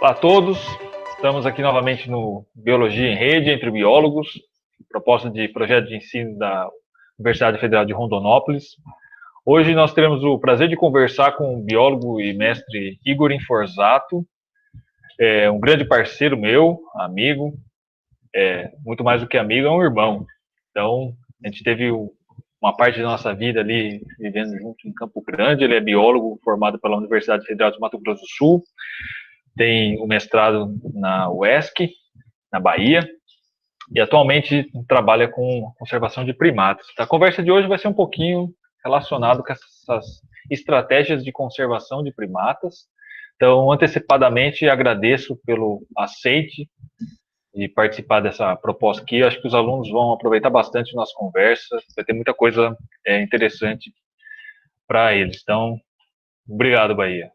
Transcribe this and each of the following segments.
Olá a todos, estamos aqui novamente no Biologia em Rede, entre biólogos, proposta de projeto de ensino da Universidade Federal de Rondonópolis. Hoje nós teremos o prazer de conversar com o biólogo e mestre Igor Inforzato, um grande parceiro meu, amigo, muito mais do que amigo, é um irmão. Então, a gente teve uma parte da nossa vida ali vivendo junto em Campo Grande. Ele é biólogo formado pela Universidade Federal de Mato Grosso do Sul, tem o mestrado na UESC, na Bahia, e atualmente trabalha com conservação de primatas. A conversa de hoje vai ser um pouquinho relacionado com essas estratégias de conservação de primatas. Então, antecipadamente, agradeço pelo aceite de participar dessa proposta aqui. Eu acho que os alunos vão aproveitar bastante nossa conversa, vai ter muita coisa interessante para eles. Então, obrigado, Bahia.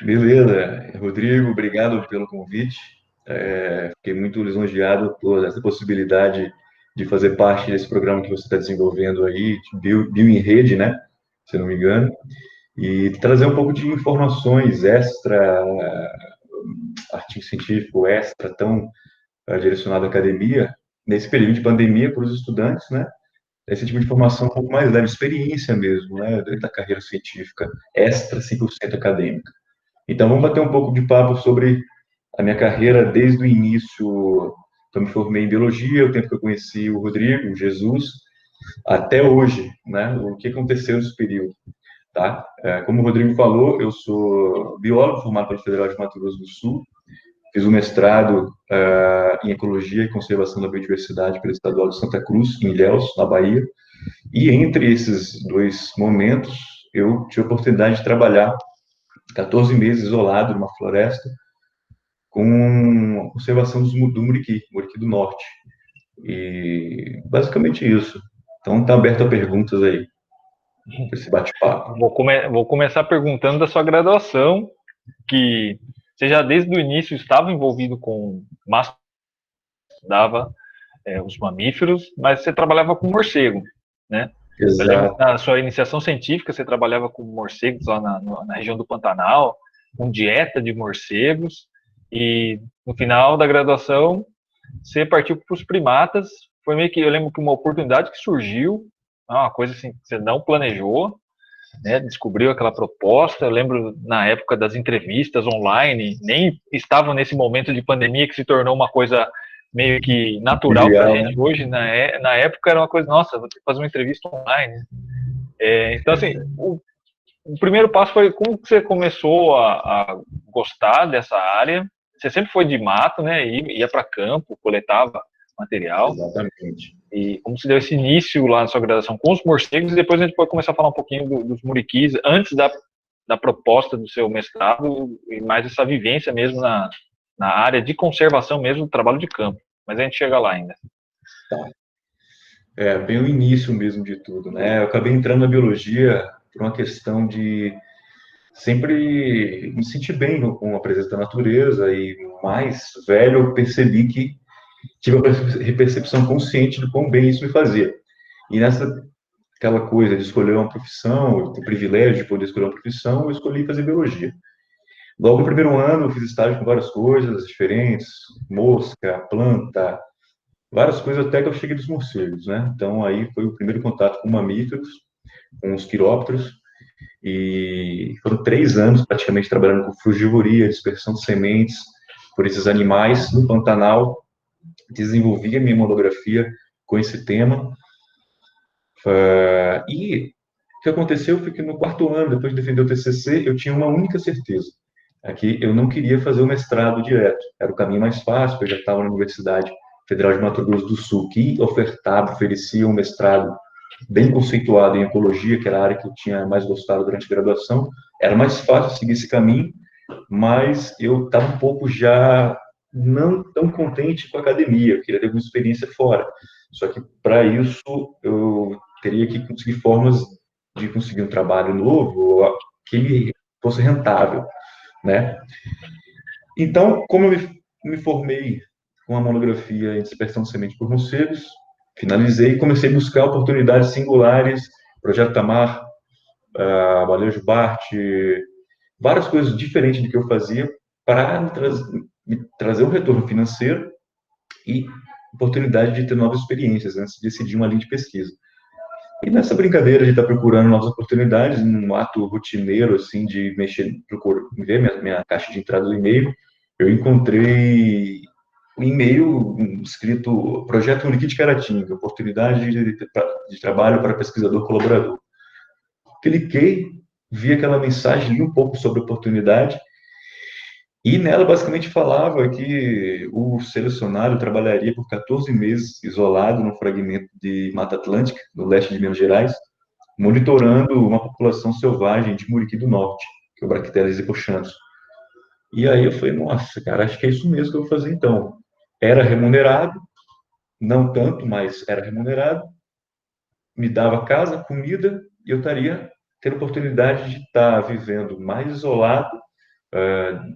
Beleza, Rodrigo, obrigado pelo convite. Fiquei muito lisonjeado por essa possibilidade de fazer parte desse programa que você está desenvolvendo aí, Bio em Rede, né? Se não me engano, e trazer um pouco de informações extra, artigo científico extra, tão direcionado à academia, nesse período de pandemia para os estudantes, né? Esse tipo de informação um pouco mais leve, experiência mesmo, né? Da carreira científica extra 100% acadêmica. Então, vamos bater um pouco de papo sobre a minha carreira desde o início. Eu me formei em biologia, o tempo que eu conheci o Rodrigo, o Jesus, até hoje, né? O que aconteceu nesse período, tá? Como o Rodrigo falou, eu sou biólogo formado pela Federal de Mato Grosso do Sul, fiz um mestrado em Ecologia e Conservação da Biodiversidade pela Estadual de Santa Cruz, em Ilhéus, na Bahia, e entre esses dois momentos, eu tive a oportunidade de trabalhar 14 meses isolado numa floresta, com observação do muriqui do norte. E basicamente isso. Então, está aberto a perguntas aí, para esse bate-papo. Vou começar perguntando da sua graduação, que você já desde o início estava envolvido com estudava os mamíferos, mas você trabalhava com morcego, né? Exato. Eu lembro que na sua iniciação científica você trabalhava com morcegos lá na região do Pantanal, com dieta de morcegos, e no final da graduação você partiu para os primatas. Foi meio que, eu lembro que uma oportunidade que surgiu, uma coisa assim que você não planejou, né, descobriu aquela proposta. Eu lembro na época das entrevistas online, nem estavam nesse momento de pandemia que se tornou uma coisa meio que natural para a gente hoje. Na época era uma coisa, nossa, vou ter que fazer uma entrevista online. Então, assim, o primeiro passo foi como que você começou a gostar dessa área. Você sempre foi de mato, né? Ia para campo, coletava material. Exatamente. E como se deu esse início lá na sua graduação com os morcegos, e depois a gente pode começar a falar um pouquinho dos muriquis, antes da proposta do seu mestrado, e mais essa vivência mesmo na área de conservação mesmo, do trabalho de campo. Mas a gente chega lá ainda. Tá. Bem o início mesmo de tudo, né? Eu acabei entrando na biologia por uma questão de sempre me sentir bem com a presença da natureza, e mais velho eu percebi que tive a percepção consciente de quão bem isso me fazia. E aquela coisa de escolher uma profissão, o privilégio de poder escolher uma profissão, eu escolhi fazer biologia. Logo no primeiro ano, eu fiz estágio com várias coisas diferentes, mosca, planta, várias coisas, até que eu cheguei dos morcegos, né? Então, aí foi o primeiro contato com mamíferos, com os quirópteros, e foram 3 anos praticamente trabalhando com frugivoria, dispersão de sementes por esses animais no Pantanal. Desenvolvi a minha monografia com esse tema. E o que aconteceu foi que no 4º ano, depois de defender o TCC, eu tinha uma única certeza: é que eu não queria fazer o mestrado direto. Era o caminho mais fácil, porque eu já estava na Universidade Federal de Mato Grosso do Sul, que oferecia um mestrado bem conceituado em ecologia, que era a área que eu tinha mais gostado durante a graduação. Era mais fácil seguir esse caminho, mas eu estava um pouco já não tão contente com a academia, eu queria ter alguma experiência fora. Só que, para isso, eu teria que conseguir formas de conseguir um trabalho novo que fosse rentável, né? Então, como eu me formei com a monografia em dispersão de semente por morcegos, finalizei e comecei a buscar oportunidades singulares, Projeto Tamar, Baleia Jubarte, várias coisas diferentes do que eu fazia para me trazer um retorno financeiro e oportunidade de ter novas experiências antes de decidir uma linha de pesquisa. E nessa brincadeira de estar procurando novas oportunidades, num ato rotineiro, assim, de mexer, procurar, ver minha caixa de entrada do e-mail, eu encontrei um e-mail escrito Projeto Muriqui de Caratinga, oportunidade de trabalho para pesquisador colaborador. Cliquei, vi aquela mensagem, li um pouco sobre a oportunidade, e nela basicamente falava que o selecionado trabalharia por 14 meses isolado num fragmento de Mata Atlântica, no leste de Minas Gerais, monitorando uma população selvagem de Muriqui do Norte, que é o Bracteles hipoxanthus. E aí eu falei, nossa, cara, acho que é isso mesmo que eu vou fazer então. Era remunerado, não tanto, mas era remunerado, me dava casa, comida, e eu estaria tendo oportunidade de estar vivendo mais isolado,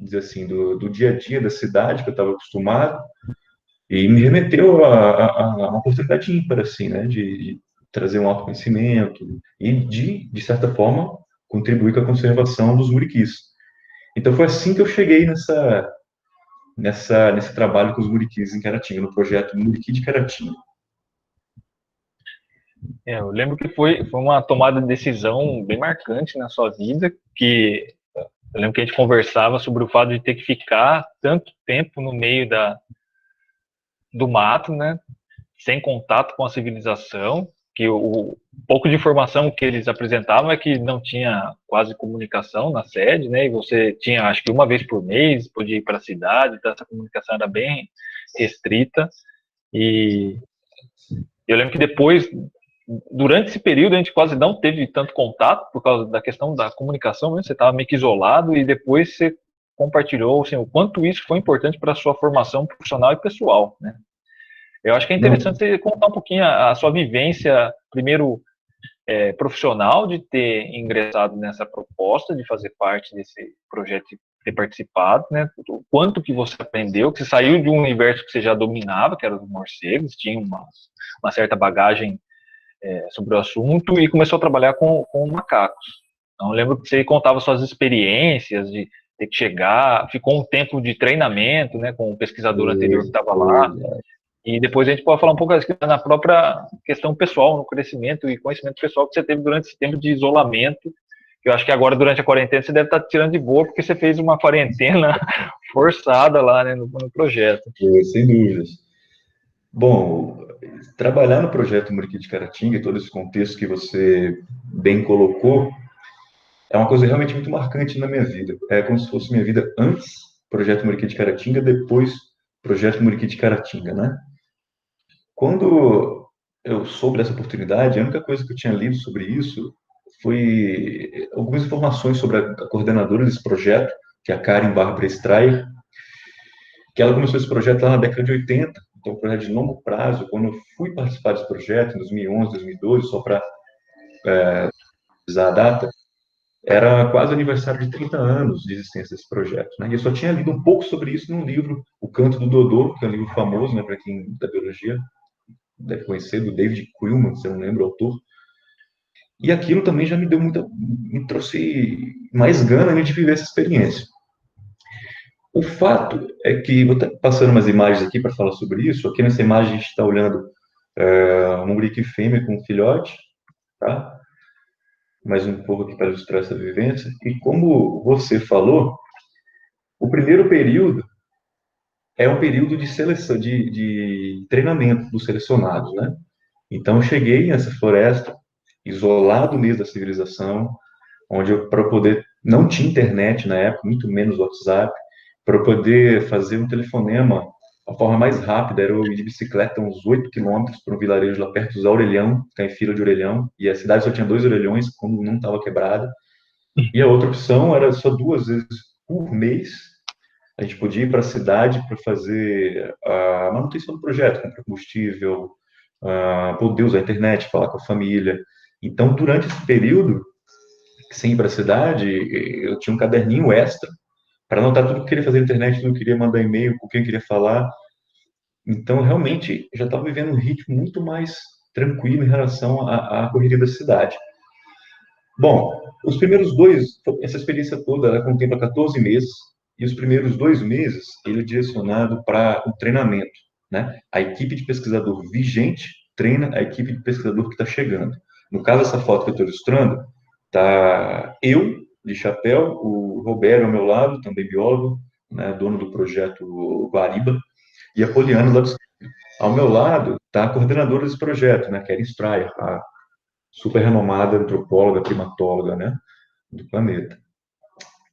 dizer assim, do dia a dia da cidade que eu estava acostumado, e me remeteu a uma oportunidade ímpar, assim, né, de trazer um autoconhecimento e de certa forma, contribuir com a conservação dos muriquis. Então foi assim que eu cheguei nesse trabalho com os muriquis em Caratinga, no projeto Muriqui de Caratinga. Eu lembro que foi uma tomada de decisão bem marcante na sua vida, que eu lembro que a gente conversava sobre o fato de ter que ficar tanto tempo no meio do mato, né, sem contato com a civilização, que o pouco de informação que eles apresentavam é que não tinha quase comunicação na sede, né, e você tinha, acho que uma vez por mês, podia ir para a cidade, então essa comunicação era bem restrita, e eu lembro que depois, durante esse período, a gente quase não teve tanto contato, por causa da questão da comunicação, né, você estava meio que isolado, e depois você compartilhou assim, o quanto isso foi importante para a sua formação profissional e pessoal, né? Eu acho que é Não, interessante você contar um pouquinho a sua vivência, primeiro, profissional, de ter ingressado nessa proposta, de fazer parte desse projeto, de ter participado, né? O quanto que você aprendeu, que você saiu de um universo que você já dominava, que era os morcegos, tinha uma certa bagagem sobre o assunto, e começou a trabalhar com macacos. Então, eu lembro que você contava suas experiências de ter que chegar, ficou um tempo de treinamento, né, com o pesquisador anterior que estava lá, e depois a gente pode falar um pouco na própria questão pessoal, no crescimento e conhecimento pessoal que você teve durante esse tempo de isolamento. Eu acho que agora, durante a quarentena, você deve estar tirando de boa, porque você fez uma quarentena forçada lá, né, no projeto. sem dúvidas. Bom, trabalhar no projeto Muriqui de Caratinga, todo esse contexto que você bem colocou, é uma coisa realmente muito marcante na minha vida. É como se fosse minha vida antes projeto Muriqui de Caratinga, depois projeto Muriqui de Caratinga, né? Quando eu soube dessa oportunidade, a única coisa que eu tinha lido sobre isso foi algumas informações sobre a coordenadora desse projeto, que é a Karen Barbara Strayer, que ela começou esse projeto lá na década de 80, então um projeto de longo prazo. Quando eu fui participar desse projeto, em 2011, 2012, só para usar a data, era quase aniversário de 30 anos de existência desse projeto, né? E eu só tinha lido um pouco sobre isso num livro, O Canto do Dodô, que é um livro famoso, né, para quem da biologia deve conhecer, do David Quillman, se eu não lembro o autor. E aquilo também já me trouxe mais gana de viver essa experiência. O fato é que, vou estar passando umas imagens aqui para falar sobre isso. Aqui nessa imagem a gente está olhando um muriqui fêmea com um filhote, tá? Mais um pouco aqui para ilustrar essa vivência. E como você falou, o primeiro período é um período de seleção, de treinamento dos selecionados, né? Então, eu cheguei nessa floresta, isolado mesmo da civilização, onde eu, para poder, não tinha internet na época, muito menos WhatsApp, para poder fazer um telefonema, a forma mais rápida era eu ir de bicicleta uns 8 quilômetros para um vilarejo lá perto do Orelhão, que é em Fila de Orelhão, e a cidade só tinha 2 orelhões, quando não estava quebrada. E a outra opção era só 2 vezes por mês, a gente podia ir para a cidade para fazer a manutenção do projeto, comprar combustível, poder usar a internet, falar com a família. Então, durante esse período, sem ir para a cidade, eu tinha um caderninho extra para anotar tudo que eu queria fazer na internet, tudo que eu queria mandar e-mail, com quem eu queria falar. Então, realmente, eu já estava vivendo um ritmo muito mais tranquilo em relação à correria da cidade. Bom, os primeiros dois, essa experiência toda, ela contempla 14 meses, e os primeiros 2 meses ele é direcionado para o treinamento, né? A equipe de pesquisador vigente treina a equipe de pesquisador que está chegando. No caso, essa foto que eu estou ilustrando, tá eu de chapéu, o Roberto ao meu lado, também biólogo, né, dono do projeto Guariba, e a Poliana lá do... Ao meu lado está a coordenadora desse projeto, né, Karen Strayer, a super renomada antropóloga, primatóloga, né, do planeta.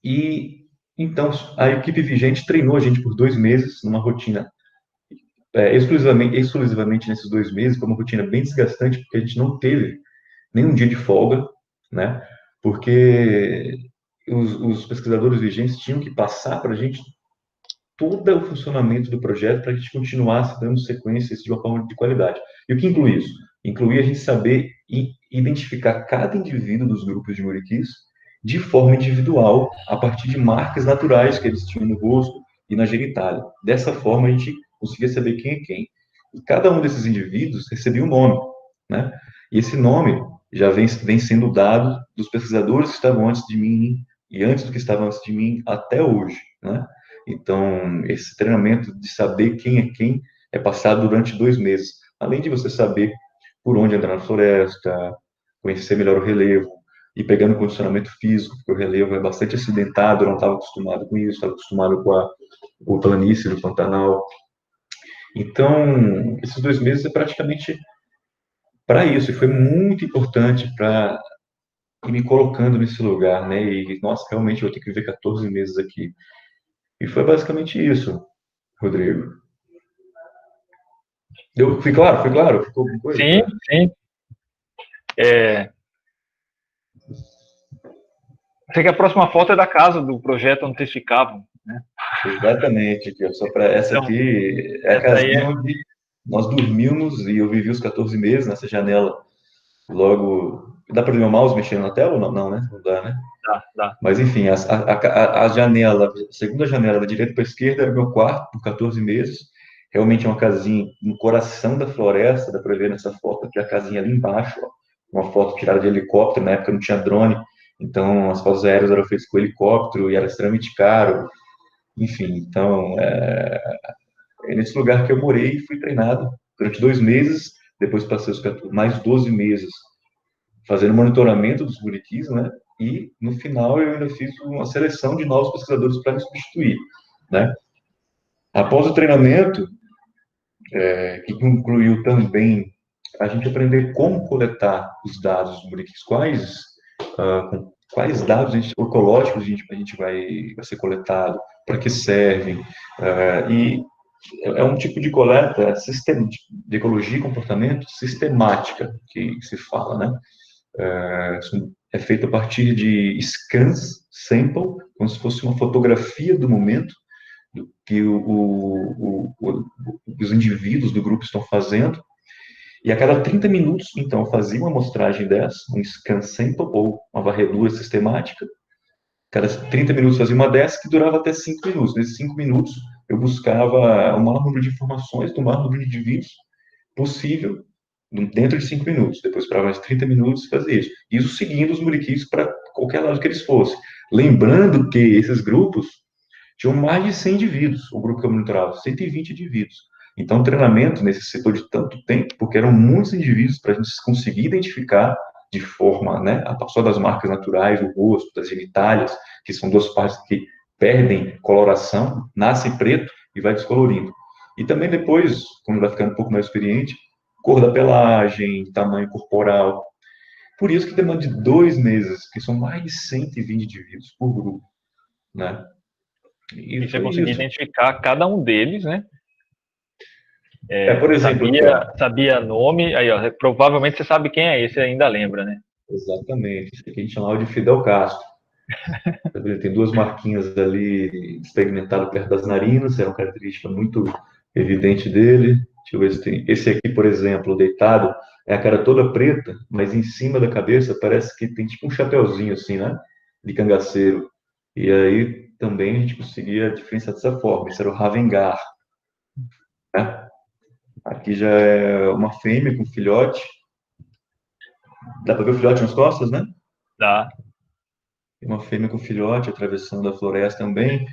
E então a equipe vigente treinou a gente por 2 meses numa rotina exclusivamente nesses 2 meses, foi uma rotina bem desgastante porque a gente não teve nenhum dia de folga, né? Porque os pesquisadores vigentes tinham que passar para a gente todo o funcionamento do projeto para que a gente continuasse dando sequências de uma forma de qualidade. E o que inclui isso? Inclui a gente saber identificar cada indivíduo dos grupos de muriquis de forma individual, a partir de marcas naturais que eles tinham no rosto e na genitália. Dessa forma, a gente conseguia saber quem é quem. E cada um desses indivíduos recebia um nome, né? E esse nome já vem sendo dado dos pesquisadores que estavam antes de mim e antes do que estavam antes de mim até hoje, né? Então, esse treinamento de saber quem é passado durante 2 meses. Além de você saber por onde andar na floresta, conhecer melhor o relevo, e pegando condicionamento físico, porque o relevo é bastante acidentado, eu não estava acostumado com isso, estava acostumado com a planície do Pantanal. Então, esses 2 meses é praticamente para isso, e foi muito importante para ir me colocando nesse lugar, né? E, nossa, realmente eu vou ter que viver 14 meses aqui. E foi basicamente isso, Rodrigo. Fui claro? Fui claro? Ficou alguma coisa? Sim, sim. É, sei que a próxima foto é da casa do projeto onde vocês ficavam, né? Exatamente, aqui, ó, só para essa Então, aqui é a essa aí casinha é. onde nós dormimos e eu vivi os 14 meses nessa janela. Logo, dá para ver o mouse mexendo na tela ou não? Não, né? Não dá, né? Dá, dá. Mas enfim, a janela, a segunda janela da direita para a esquerda era meu quarto por 14 meses. Realmente é uma casinha no coração da floresta, dá para ver nessa foto aqui a casinha ali embaixo, ó. Uma foto tirada de helicóptero, na época não tinha drone, então as fotos aéreas eram feitas com helicóptero e era extremamente caro. Enfim, então é nesse lugar que eu morei e fui treinado durante 2 meses, depois passei os mais 12 meses fazendo monitoramento dos buriquis, né? E no final eu ainda fiz uma seleção de novos pesquisadores para me substituir, né? Após o treinamento, que incluiu também a gente aprender como coletar os dados dos buriquis, quais dados ecológicos a gente vai ser coletado, para que servem, e é um tipo de coleta de ecologia e comportamento sistemática que se fala, né? É feito a partir de scans, sample, como se fosse uma fotografia do momento do que os indivíduos do grupo estão fazendo. E a cada 30 minutos, então, eu fazia uma amostragem dessa, um scan sample ou uma varredura sistemática. Cada 30 minutos fazia uma dessa que durava até 5 minutos. Nesses 5 minutos, eu buscava o maior número de informações do maior número de indivíduos possível dentro de 5 minutos. Depois, para mais 30 minutos, fazer isso. Isso seguindo os muriquis para qualquer lado que eles fossem. Lembrando que esses grupos tinham mais de 100 indivíduos, o grupo que eu monitorava, 120 indivíduos. Então, o treinamento necessitou de tanto tempo, porque eram muitos indivíduos para a gente conseguir identificar de forma, né, a só das marcas naturais, do rosto, das genitálias, que são duas partes que perdem coloração, nascem preto e vai descolorindo. E também depois, quando vai ficando um pouco mais experiente, cor da pelagem, tamanho corporal. Por isso que demanda de 2 meses, que são mais de 120 indivíduos por grupo, né? E E você foi conseguir isso. identificar cada um deles, né? Por exemplo, aqui, ó. Sabia nome, aí, ó, provavelmente você sabe quem é esse, ainda lembra, né? Exatamente. Isso aqui a gente chamava de Fidel Castro. Ele tem duas marquinhas ali experimentado perto das narinas, é uma característica muito evidente dele. Deixa eu ver se tem. Esse aqui, por exemplo, deitado, é a cara toda preta, mas em cima da cabeça parece que tem tipo um chapeuzinho assim, né? De cangaceiro. E aí também a gente conseguia diferenciar dessa forma. Esse era o Ravengar, né? Aqui já é uma fêmea com filhote. Dá para ver o filhote nas costas, né? Dá. Tem uma fêmea com filhote atravessando a floresta também.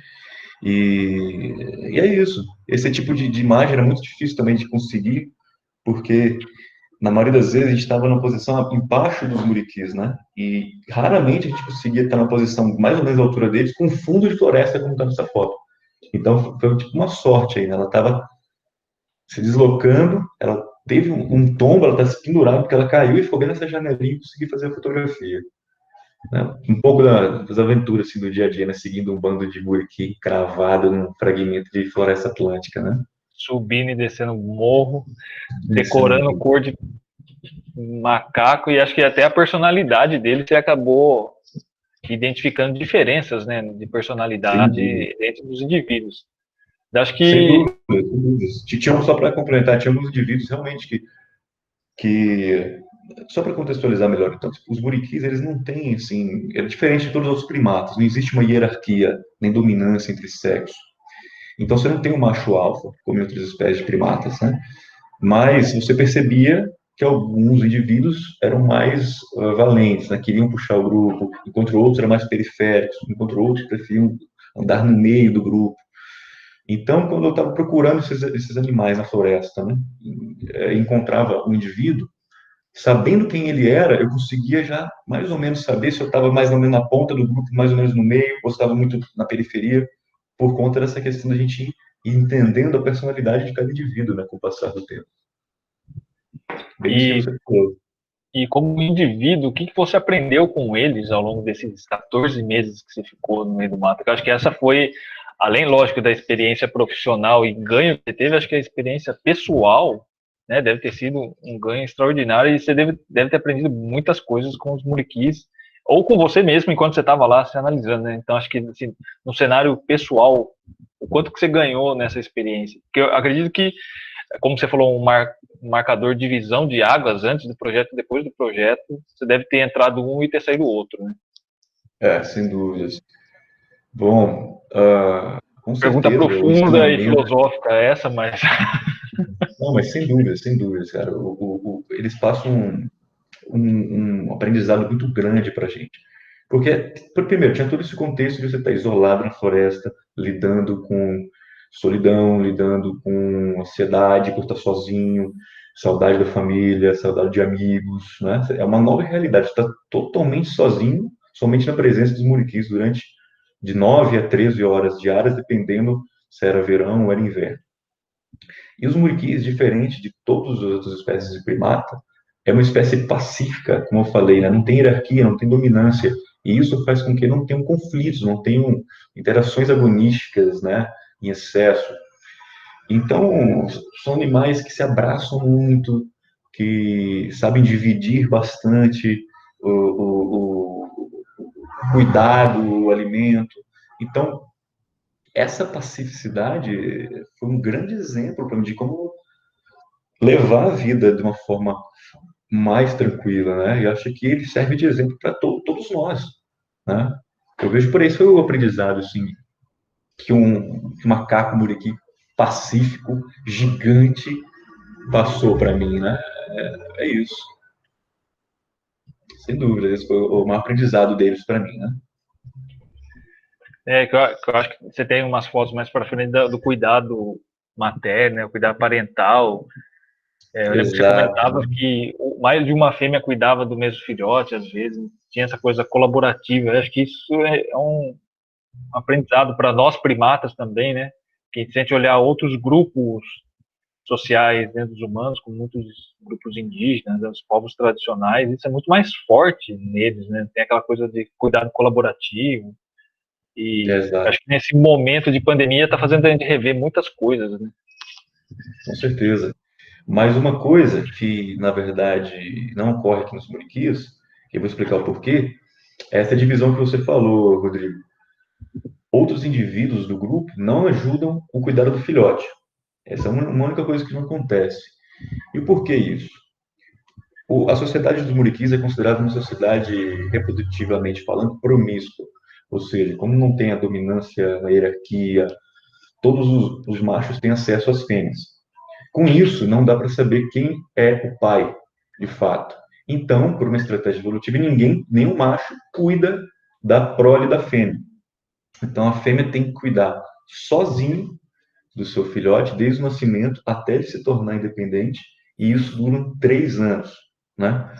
E é isso. Esse tipo de imagem era muito difícil também de conseguir, porque na maioria das vezes a gente estava numa posição embaixo dos muriquis, né? E raramente a gente conseguia estar na posição mais ou menos à altura deles, com fundo de floresta, como está nessa foto. Então foi tipo uma sorte aí, né? Ela estava se deslocando, ela teve um tombo, ela está se pendurada porque ela caiu e ficou bem nessa janelinha e consegui fazer a fotografia. Né? Um pouco das aventuras assim, do dia a dia, né? Seguindo um bando de muriqui cravado num fragmento de floresta atlântica, né? Subindo e descendo o morro, decorando Descendo. cor de macaco, e acho que até a personalidade dele você acabou identificando diferenças, né, de Sem personalidade dúvida. entre os indivíduos. Acho Sem que dúvida, sem dúvida. Tinha, só para complementar, tinha alguns indivíduos realmente que só para contextualizar melhor, então, tipo, os muriquis, eles não têm, assim, é diferente de todos os outros primatas, não existe uma hierarquia, nem dominância entre sexos. Então, você não tem um macho alfa, como em outras espécies de primatas, né? Mas você percebia que alguns indivíduos eram mais valentes, né? Queriam puxar o grupo, enquanto outros eram mais periféricos, enquanto outros preferiam andar no meio do grupo. Então, quando eu estava procurando esses animais na floresta, né, encontrava um indivíduo, sabendo quem ele era, eu conseguia já mais ou menos saber se eu estava mais ou menos na ponta do grupo, mais ou menos no meio, ou se estava muito na periferia, por conta dessa questão da gente ir entendendo a personalidade de cada indivíduo, né, com o passar do tempo. Bem isso que e, você falou. e como indivíduo, o que você aprendeu com eles ao longo desses 14 meses que você ficou no meio do mato? Eu acho que essa foi, além, lógico, da experiência profissional e ganho que você teve, acho que a experiência pessoal, né, deve ter sido um ganho extraordinário, e você deve ter aprendido muitas coisas com os muriquis, ou com você mesmo, enquanto você estava lá se analisando, né? Então, acho que, assim, no cenário pessoal, o quanto que você ganhou nessa experiência? Porque eu acredito que, como você falou, um marcador de divisão de águas antes do projeto e depois do projeto, você deve ter entrado um e ter saído o outro, né? Sem dúvidas. Bom, com Pergunta certeza, o profunda e ensinamento. filosófica essa, mas Não, mas sem dúvidas, cara. Eles passam um aprendizado muito grande para a gente. Porque, primeiro, tinha todo esse contexto de você estar isolado na floresta, lidando com solidão, lidando com ansiedade por estar sozinho, saudade da família, saudade de amigos, né? É uma nova realidade. Você está totalmente sozinho, somente na presença dos muriquis durante de 9 a 13 horas diárias, dependendo se era verão ou era inverno. E os muriquis, diferente de todas as outras espécies de primata, é uma espécie pacífica, como eu falei, né? Não tem hierarquia, não tem dominância, e isso faz com que não tenham conflitos, não tenham interações agonísticas, né, em excesso. Então, são animais que se abraçam muito, que sabem dividir bastante o cuidado, o alimento. Então, essa pacificidade foi um grande exemplo para mim de como levar a vida de uma forma mais tranquila, né? E eu acho que ele serve de exemplo para todos nós, né? Eu vejo por isso foi o aprendizado, assim, que um macaco muriqui pacífico, gigante, passou para mim, né? É isso, sem dúvida, esse foi o maior aprendizado deles para mim, né? que eu acho que você tem umas fotos mais para frente do cuidado materno, né, o cuidado parental. Eu lembro que você Exato, comentava que mais de uma fêmea cuidava do mesmo filhote, às vezes, tinha essa coisa colaborativa. Eu acho que isso é um aprendizado para nós primatas também, né? Que se a gente olhar outros grupos sociais dentro dos humanos, como muitos grupos indígenas, os povos tradicionais, isso é muito mais forte neles, né? Tem aquela coisa de cuidado colaborativo, e acho exato, que nesse momento de pandemia está fazendo a gente rever muitas coisas, né? com certeza. Mas uma coisa que, na verdade, não ocorre aqui nos muriquis, que eu vou explicar o porquê, é essa divisão que você falou, Rodrigo. Outros indivíduos do grupo não ajudam o cuidado do filhote. Essa é uma única coisa que não acontece. E por que isso? A sociedade dos muriquis é considerada uma sociedade, reprodutivamente falando, promíscua. Ou seja, como não tem a dominância na hierarquia, todos os machos têm acesso às fêmeas. Com isso, não dá para saber quem é o pai, de fato. Então, por uma estratégia evolutiva, nenhum macho cuida da prole da fêmea. Então, a fêmea tem que cuidar sozinho do seu filhote, desde o nascimento até ele se tornar independente, e isso dura 3 anos, né?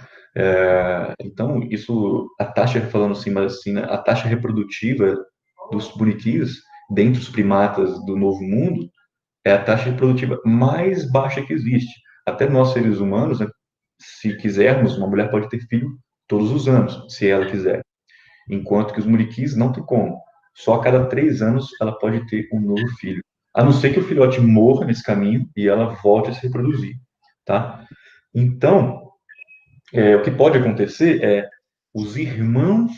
Então, isso, a taxa, falando assim, mas assim, né, a taxa reprodutiva dos buriquis, dentre os primatas do Novo Mundo, é a taxa reprodutiva mais baixa que existe. Até nós, seres humanos, né, se quisermos, uma mulher pode ter filho todos os anos, se ela quiser. Enquanto que os muriquis não tem como. Só a cada 3 anos ela pode ter um novo filho. A não ser que o filhote morra nesse caminho e ela volte a se reproduzir, tá? Então, o que pode acontecer é os irmãos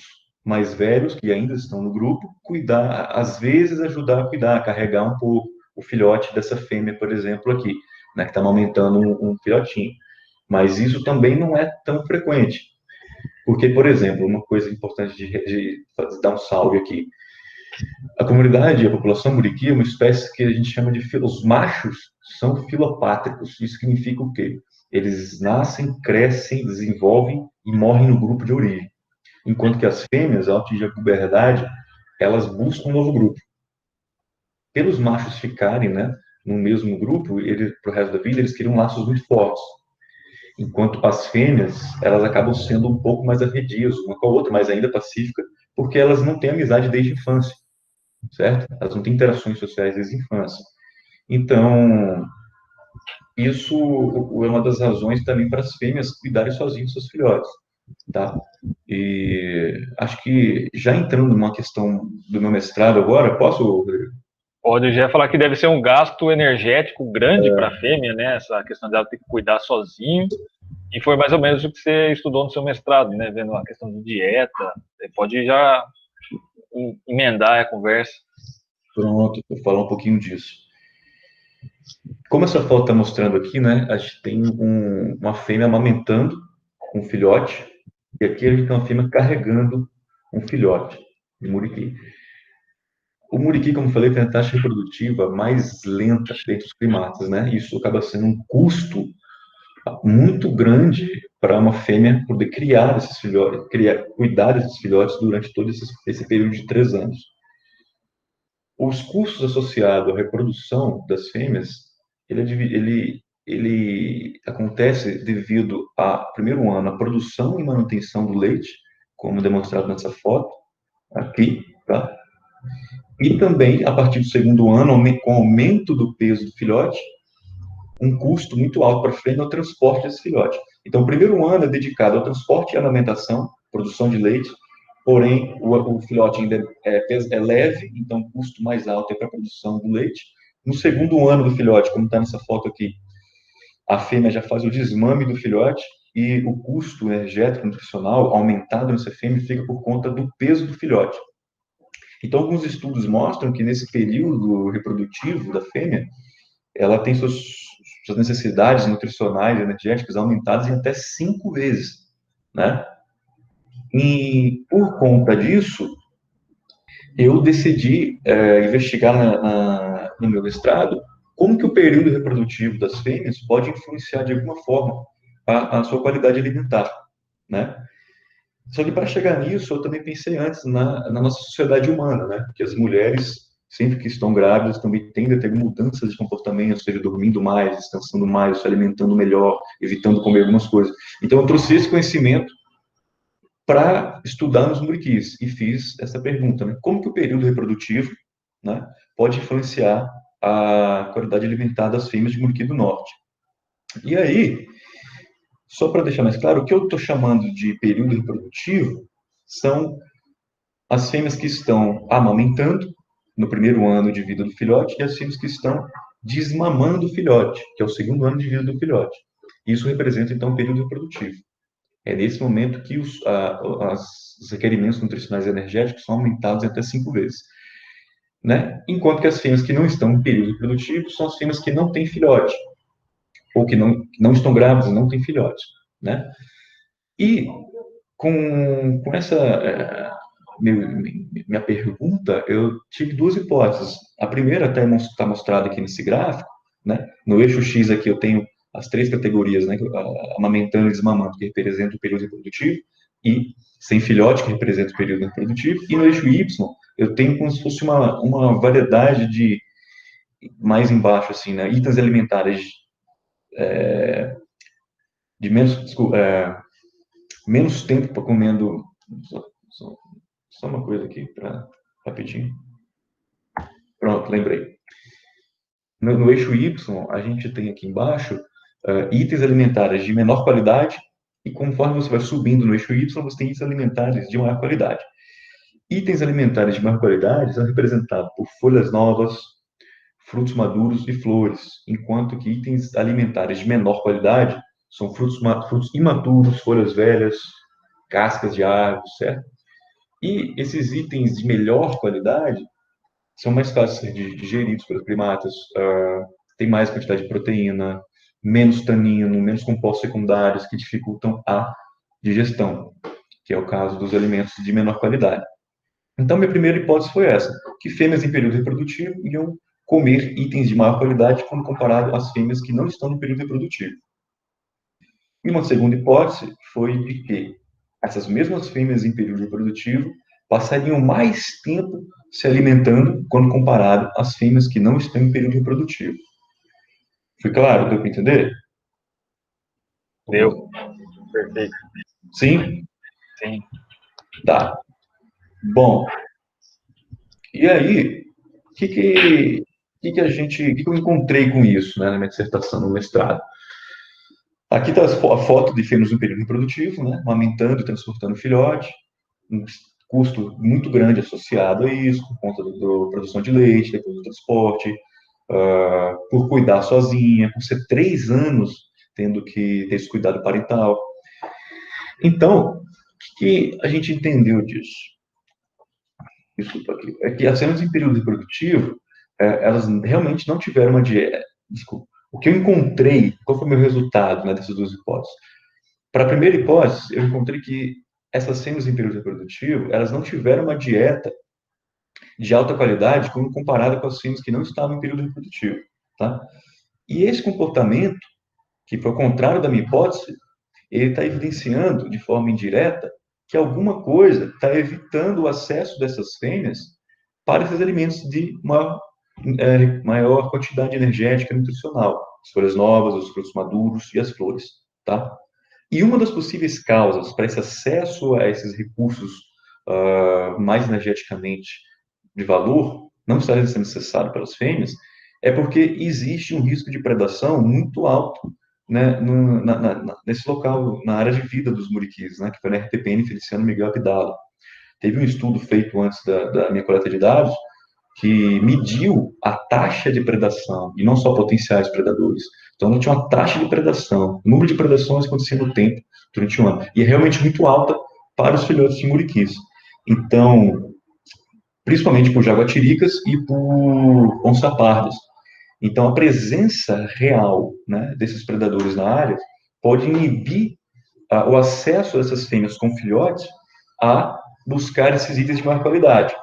mais velhos, que ainda estão no grupo, cuidar, às vezes ajudar a cuidar, carregar um pouco o filhote dessa fêmea, por exemplo, aqui, né, que está amamentando um filhotinho. Mas isso também não é tão frequente. Porque, por exemplo, uma coisa importante de dar um salve aqui. A comunidade, a população muriqui é uma espécie que a gente chama de os machos são filopátricos. Isso significa o quê? Eles nascem, crescem, desenvolvem e morrem no grupo de origem. Enquanto que as fêmeas, ao atingir a puberdade, elas buscam um novo grupo. Pelos machos ficarem, né, no mesmo grupo, para o resto da vida, eles criam laços muito fortes. Enquanto as fêmeas, elas acabam sendo um pouco mais arredias uma com a outra, mas ainda pacífica, porque elas não têm amizade desde a infância, certo? Elas não têm interações sociais desde a infância. Então, isso é uma das razões também para as fêmeas cuidarem sozinhas dos seus filhotes, tá? E acho que já entrando numa questão do meu mestrado agora, posso, Rodrigo? Pode já falar que deve ser um gasto energético grande para a fêmea, né? Essa questão dela ter que cuidar sozinho. E foi mais ou menos o que você estudou no seu mestrado, né? Vendo a questão de dieta. Você pode já emendar a conversa. Pronto, vou falar um pouquinho disso. Como essa foto está mostrando aqui, né? A gente tem uma fêmea amamentando um filhote, e aqui a gente tem uma fêmea carregando um filhote de muriqui. O muriqui, como eu falei, tem a taxa reprodutiva mais lenta dentre os primatas, né? Isso acaba sendo um custo muito grande para uma fêmea poder criar esses filhotes, cuidar desses filhotes durante todo esse período de 3 anos. Os custos associados à reprodução das fêmeas, ele acontece devido a, primeiro ano, a produção e manutenção do leite, como demonstrado nessa foto, aqui, tá? E também, a partir do segundo ano, com o aumento do peso do filhote, um custo muito alto para a fêmea é o transporte desse filhote. Então, o primeiro ano é dedicado ao transporte e alimentação, produção de leite, porém, o filhote ainda é leve, então o custo mais alto é para a produção do leite. No segundo ano do filhote, como está nessa foto aqui, a fêmea já faz o desmame do filhote e o custo energético nutricional aumentado nessa fêmea fica por conta do peso do filhote. Então, alguns estudos mostram que nesse período reprodutivo da fêmea, ela tem suas necessidades nutricionais e energéticas aumentadas em até 5 vezes, né? E por conta disso, eu decidi investigar no meu mestrado como que o período reprodutivo das fêmeas pode influenciar de alguma forma a sua qualidade alimentar, né? Só que para chegar nisso, eu também pensei antes na nossa sociedade humana, né? Porque as mulheres, sempre que estão grávidas, também tendem a ter mudanças de comportamento, seja dormindo mais, descansando mais, se alimentando melhor, evitando comer algumas coisas. Então, eu trouxe esse conhecimento para estudar nos muriquis e fiz essa pergunta, né? Como que o período reprodutivo, né, pode influenciar a qualidade alimentar das fêmeas de muriqui do norte? E aí, só para deixar mais claro, o que eu estou chamando de período reprodutivo são as fêmeas que estão amamentando no primeiro ano de vida do filhote e as fêmeas que estão desmamando o filhote, que é o segundo ano de vida do filhote. Isso representa, então, o período reprodutivo. É nesse momento que os requerimentos nutricionais e energéticos são aumentados até 5 vezes. Né? Enquanto que as fêmeas que não estão em período reprodutivo são as fêmeas que não têm filhote, ou que não estão grávidas e não têm filhote. Né? E com essa minha pergunta, eu tive 2 hipóteses. A primeira está mostrada aqui nesse gráfico, né? No eixo X aqui eu tenho as três categorias, né, amamentando e desmamando, que representa o período reprodutivo, e sem filhote, que representa o período reprodutivo, e no eixo Y, eu tenho como se fosse uma variedade de, mais embaixo, assim, né, itens alimentares de menos, desculpa, menos tempo para comendo, só uma coisa aqui, rapidinho. Pronto, lembrei. No eixo Y, a gente tem aqui embaixo itens alimentares de menor qualidade, e conforme você vai subindo no eixo Y, você tem itens alimentares de maior qualidade. Itens alimentares de maior qualidade são representados por folhas novas, frutos maduros e flores, enquanto que itens alimentares de menor qualidade são frutos imaturos, folhas velhas, cascas de árvores, certo? E esses itens de melhor qualidade são mais fáceis de digeridos pelos primatas, tem mais quantidade de proteína, menos tanino, menos compostos secundários que dificultam a digestão, que é o caso dos alimentos de menor qualidade. Então, minha primeira hipótese foi essa, que fêmeas em período reprodutivo iam comer itens de maior qualidade quando comparado às fêmeas que não estão no período reprodutivo. E uma segunda hipótese foi de que essas mesmas fêmeas em período reprodutivo passariam mais tempo se alimentando quando comparado às fêmeas que não estão em período reprodutivo. Foi claro? Deu para entender? Deu. Perfeito. Sim? Sim. Tá. Bom, e aí, o que eu encontrei com isso, né, na minha dissertação, no mestrado? Aqui está a foto de fêmeas no período reprodutivo, né, amamentando e transportando filhote, um custo muito grande associado a isso, por conta da produção de leite, depois do transporte, por cuidar sozinha, por ser 3 anos tendo que ter esse cuidado parental. Então, o que a gente entendeu disso? Desculpa aqui. É que as fêmeas em período reprodutivo, elas realmente não tiveram uma dieta. Desculpa. O que eu encontrei, qual foi o meu resultado, né, dessas duas hipóteses? Para a primeira hipótese, eu encontrei que essas fêmeas em período reprodutivo, elas não tiveram uma dieta de alta qualidade quando comparada com as fêmeas que não estavam em período reprodutivo, tá? E esse comportamento, que foi ao contrário da minha hipótese, ele está evidenciando de forma indireta que alguma coisa está evitando o acesso dessas fêmeas para esses alimentos de maior quantidade energética e nutricional, as folhas novas, os frutos maduros e as flores, tá? E uma das possíveis causas para esse acesso a esses recursos mais energeticamente de valor, não estarem sendo necessário pelas fêmeas, é porque existe um risco de predação muito alto, né, nesse local, na área de vida dos muriquis, né, que foi na RTPN Feliciano Miguel Abdala. Teve um estudo feito antes da minha coleta de dados que mediu a taxa de predação, e não só potenciais predadores. Então, não tinha uma taxa de predação, o número de predações acontecia no tempo, durante um ano, e é realmente muito alta para os filhotes de muriquis. Então, principalmente por jaguatiricas e por onça-pardas. Então, a presença real, né, desses predadores na área pode inibir o acesso dessas fêmeas com filhotes a buscar esses itens de maior qualidade,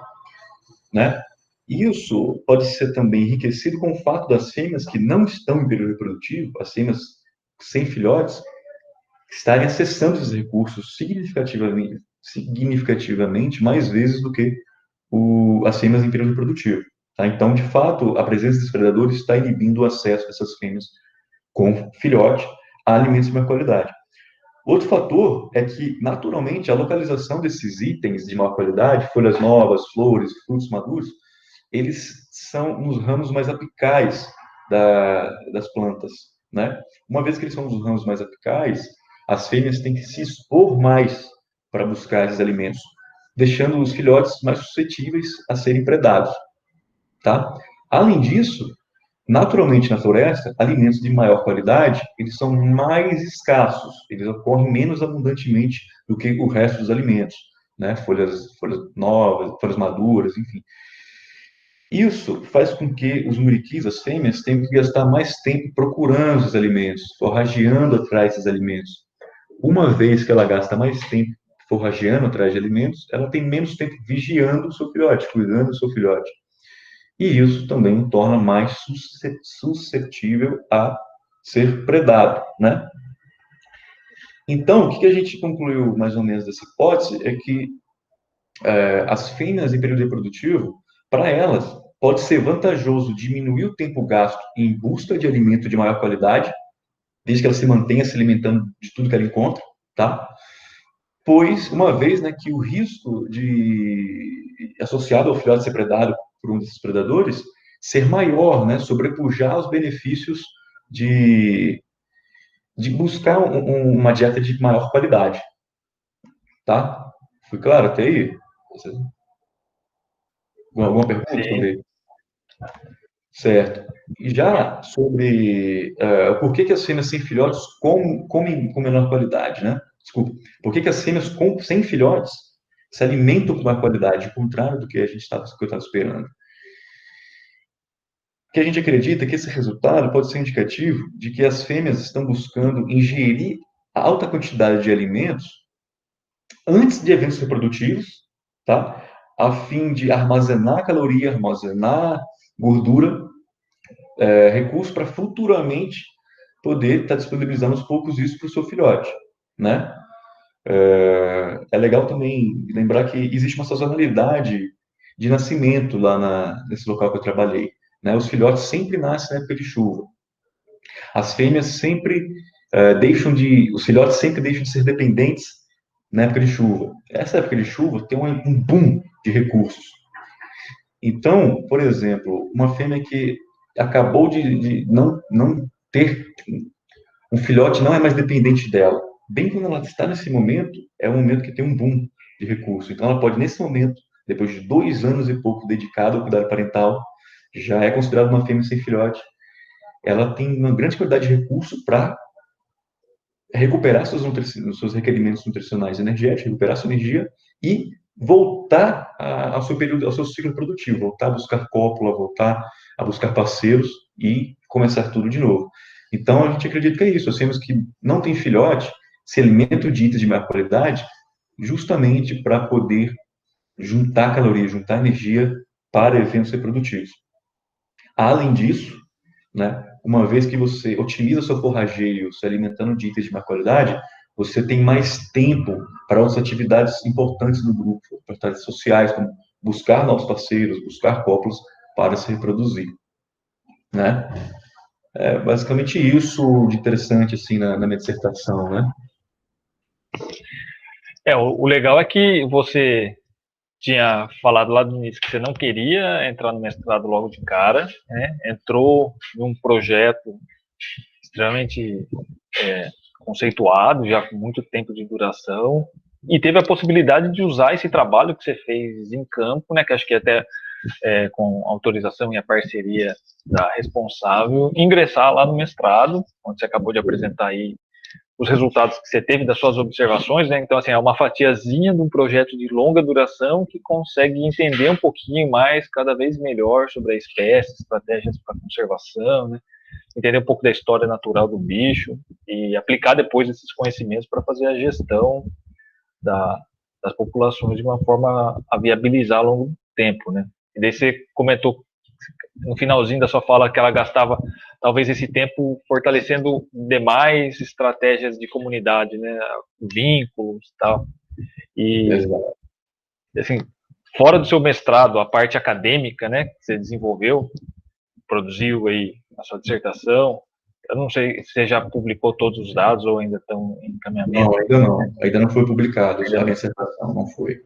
né? Isso pode ser também enriquecido com o fato das fêmeas que não estão em período reprodutivo, as fêmeas sem filhotes, estarem acessando esses recursos significativamente mais vezes do que as fêmeas em período reprodutivo. Tá? Então, de fato, a presença dos predadores está inibindo o acesso dessas fêmeas com filhote a alimentos de maior qualidade. Outro fator é que, naturalmente, a localização desses itens de maior qualidade, folhas novas, flores, frutos maduros, eles são nos ramos mais apicais das plantas, né? Uma vez que eles são nos ramos mais apicais, as fêmeas têm que se expor mais para buscar esses alimentos, deixando os filhotes mais suscetíveis a serem predados, tá? Além disso, naturalmente na floresta, alimentos de maior qualidade, eles são mais escassos, eles ocorrem menos abundantemente do que o resto dos alimentos, né? Folhas novas, folhas maduras, enfim. Isso faz com que os muriquis, as fêmeas, tenham que gastar mais tempo procurando esses alimentos, forrageando atrás desses alimentos. Uma vez que ela gasta mais tempo forrageando atrás de alimentos, ela tem menos tempo vigiando o seu filhote, cuidando do seu filhote. E isso também torna mais suscetível a ser predado, né? Então, o que a gente concluiu mais ou menos dessa hipótese é que as fêmeas em período reprodutivo, para elas, pode ser vantajoso diminuir o tempo gasto em busca de alimento de maior qualidade, desde que ela se mantenha se alimentando de tudo que ela encontra, tá? Pois, uma vez, né, que o risco associado ao filhote ser predado por um desses predadores ser maior, né, sobrepujar os benefícios de, de buscar uma dieta de maior qualidade, tá? Foi claro até aí? Alguma pergunta Sim. sobre? Certo. E já sobre por que as fêmeas sem filhotes comem com menor qualidade, né? Desculpa. Por que as fêmeas sem filhotes se alimentam com maior qualidade, ao contrário do que eu estava esperando? Que a gente acredita que esse resultado pode ser indicativo de que as fêmeas estão buscando ingerir alta quantidade de alimentos antes de eventos reprodutivos, tá? A fim de armazenar caloria, armazenar gordura, recurso para futuramente poder estar disponibilizando aos poucos isso para o seu filhote, né? É legal também lembrar que existe uma sazonalidade de nascimento lá nesse local que eu trabalhei, né? Os filhotes sempre nascem na época de chuva. As fêmeas sempre os filhotes sempre deixam de ser dependentes na época de chuva. Essa época de chuva tem um boom de recursos. Então, por exemplo, uma fêmea que acabou de não ter um filhote, não é mais dependente dela. Bem quando ela está nesse momento, é um momento que tem um boom de recursos. Então, ela pode, nesse momento, depois de 2 anos e pouco dedicado ao cuidado parental, já é considerada uma fêmea sem filhote. Ela tem uma grande quantidade de recursos para recuperar seus requerimentos nutricionais e energéticos, recuperar sua energia e voltar ao seu período, ao seu ciclo produtivo, voltar a buscar cópula, voltar a buscar parceiros e começar tudo de novo. Então, a gente acredita que é isso. Nós temos que não tem filhote, se alimentam de itens de maior qualidade, justamente para poder juntar caloria, juntar energia para eventos reprodutivos. Além disso, né, uma vez que você otimiza seu forrageio, se alimentando de itens de maior qualidade, você tem mais tempo para outras atividades importantes no grupo, atividades sociais, como buscar novos parceiros, buscar cópulas para se reproduzir, né? É basicamente isso de interessante, assim, na minha dissertação, né? O legal é que você tinha falado lá no início que você não queria entrar no mestrado logo de cara, né? Entrou num projeto extremamente conceituado, já com muito tempo de duração, e teve a possibilidade de usar esse trabalho que você fez em campo, né? Que acho que até com autorização e a parceria da responsável, ingressar lá no mestrado, onde você acabou de apresentar aí os resultados que você teve das suas observações, né? Então, assim, é uma fatiazinha de um projeto de longa duração que consegue entender um pouquinho mais, cada vez melhor, sobre a espécie, estratégias para conservação, né? Entender um pouco da história natural do bicho e aplicar depois esses conhecimentos para fazer a gestão das populações de uma forma a viabilizar ao longo do tempo, né? E daí você comentou no finalzinho da sua fala que ela gastava talvez esse tempo fortalecendo demais estratégias de comunidade, né, vínculos e tal. E assim, fora do seu mestrado, a parte acadêmica, né, que você desenvolveu, produziu aí a sua dissertação, eu não sei se você já publicou todos os dados ou ainda estão em encaminhamento. Não, ainda não. Ainda não foi publicado. A minha dissertação não foi.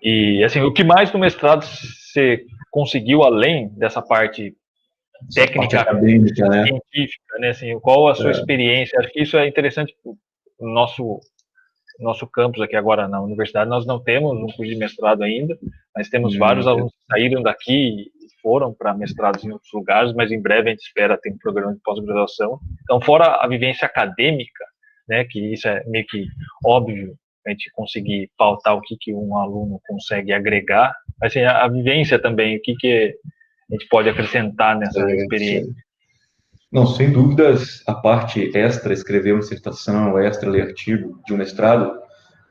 E, assim, o que mais no mestrado você conseguiu, além dessa parte técnica, acadêmica, né? científica, né? Assim, qual a sua experiência? Acho que isso é interessante no nosso campus aqui agora na universidade. Nós não temos um curso de mestrado ainda, mas temos vários alunos que saíram daqui e foram para mestrados em outros lugares, mas em breve a gente espera ter um programa de pós-graduação. Então, fora a vivência acadêmica, né, que isso é meio que óbvio, a gente conseguir pautar o que um aluno consegue agregar, mas assim, a vivência também, o que a gente pode acrescentar nessa experiência. Não, sem dúvidas, a parte extra, escrever uma dissertação, extra, ler artigo de um mestrado,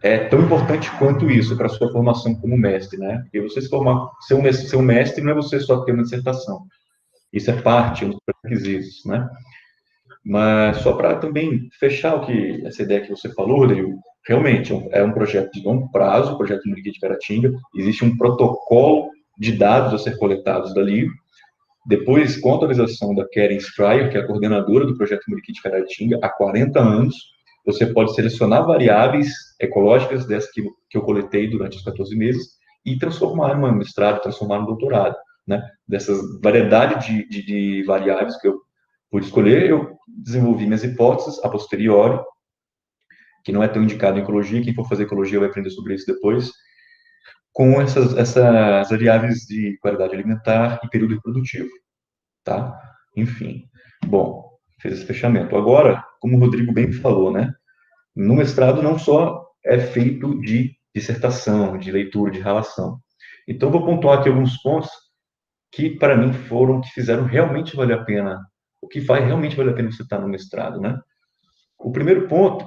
é tão importante quanto isso para a sua formação como mestre, né? Porque você ser um mestre não é você só ter uma dissertação. Isso é parte, um dos requisitos, né? Mas só para também fechar essa ideia que você falou, Rodrigo, realmente é um projeto de longo prazo, o projeto Muriqui de Caratinga, existe um protocolo de dados a ser coletados dali. Depois, com a autorização da Karen Stryer, que é a coordenadora do projeto Muriqui de Caratinga, há 40 anos, você pode selecionar variáveis ecológicas dessas que eu coletei durante os 14 meses e transformar no mestrado, transformar no doutorado, né? Dessas variedade de variáveis que eu pude escolher, eu desenvolvi minhas hipóteses a posteriori, que não é tão indicado em ecologia, quem for fazer ecologia vai aprender sobre isso depois, com essas variáveis de qualidade alimentar e período reprodutivo, tá? Enfim, bom, fez esse fechamento. Agora, como o Rodrigo bem falou, né? No mestrado não só é feito de dissertação, de leitura, de relação. Então, vou pontuar aqui alguns pontos que, para mim, que fizeram realmente valer a pena, o que faz realmente valer a pena você estar no mestrado, né? O primeiro ponto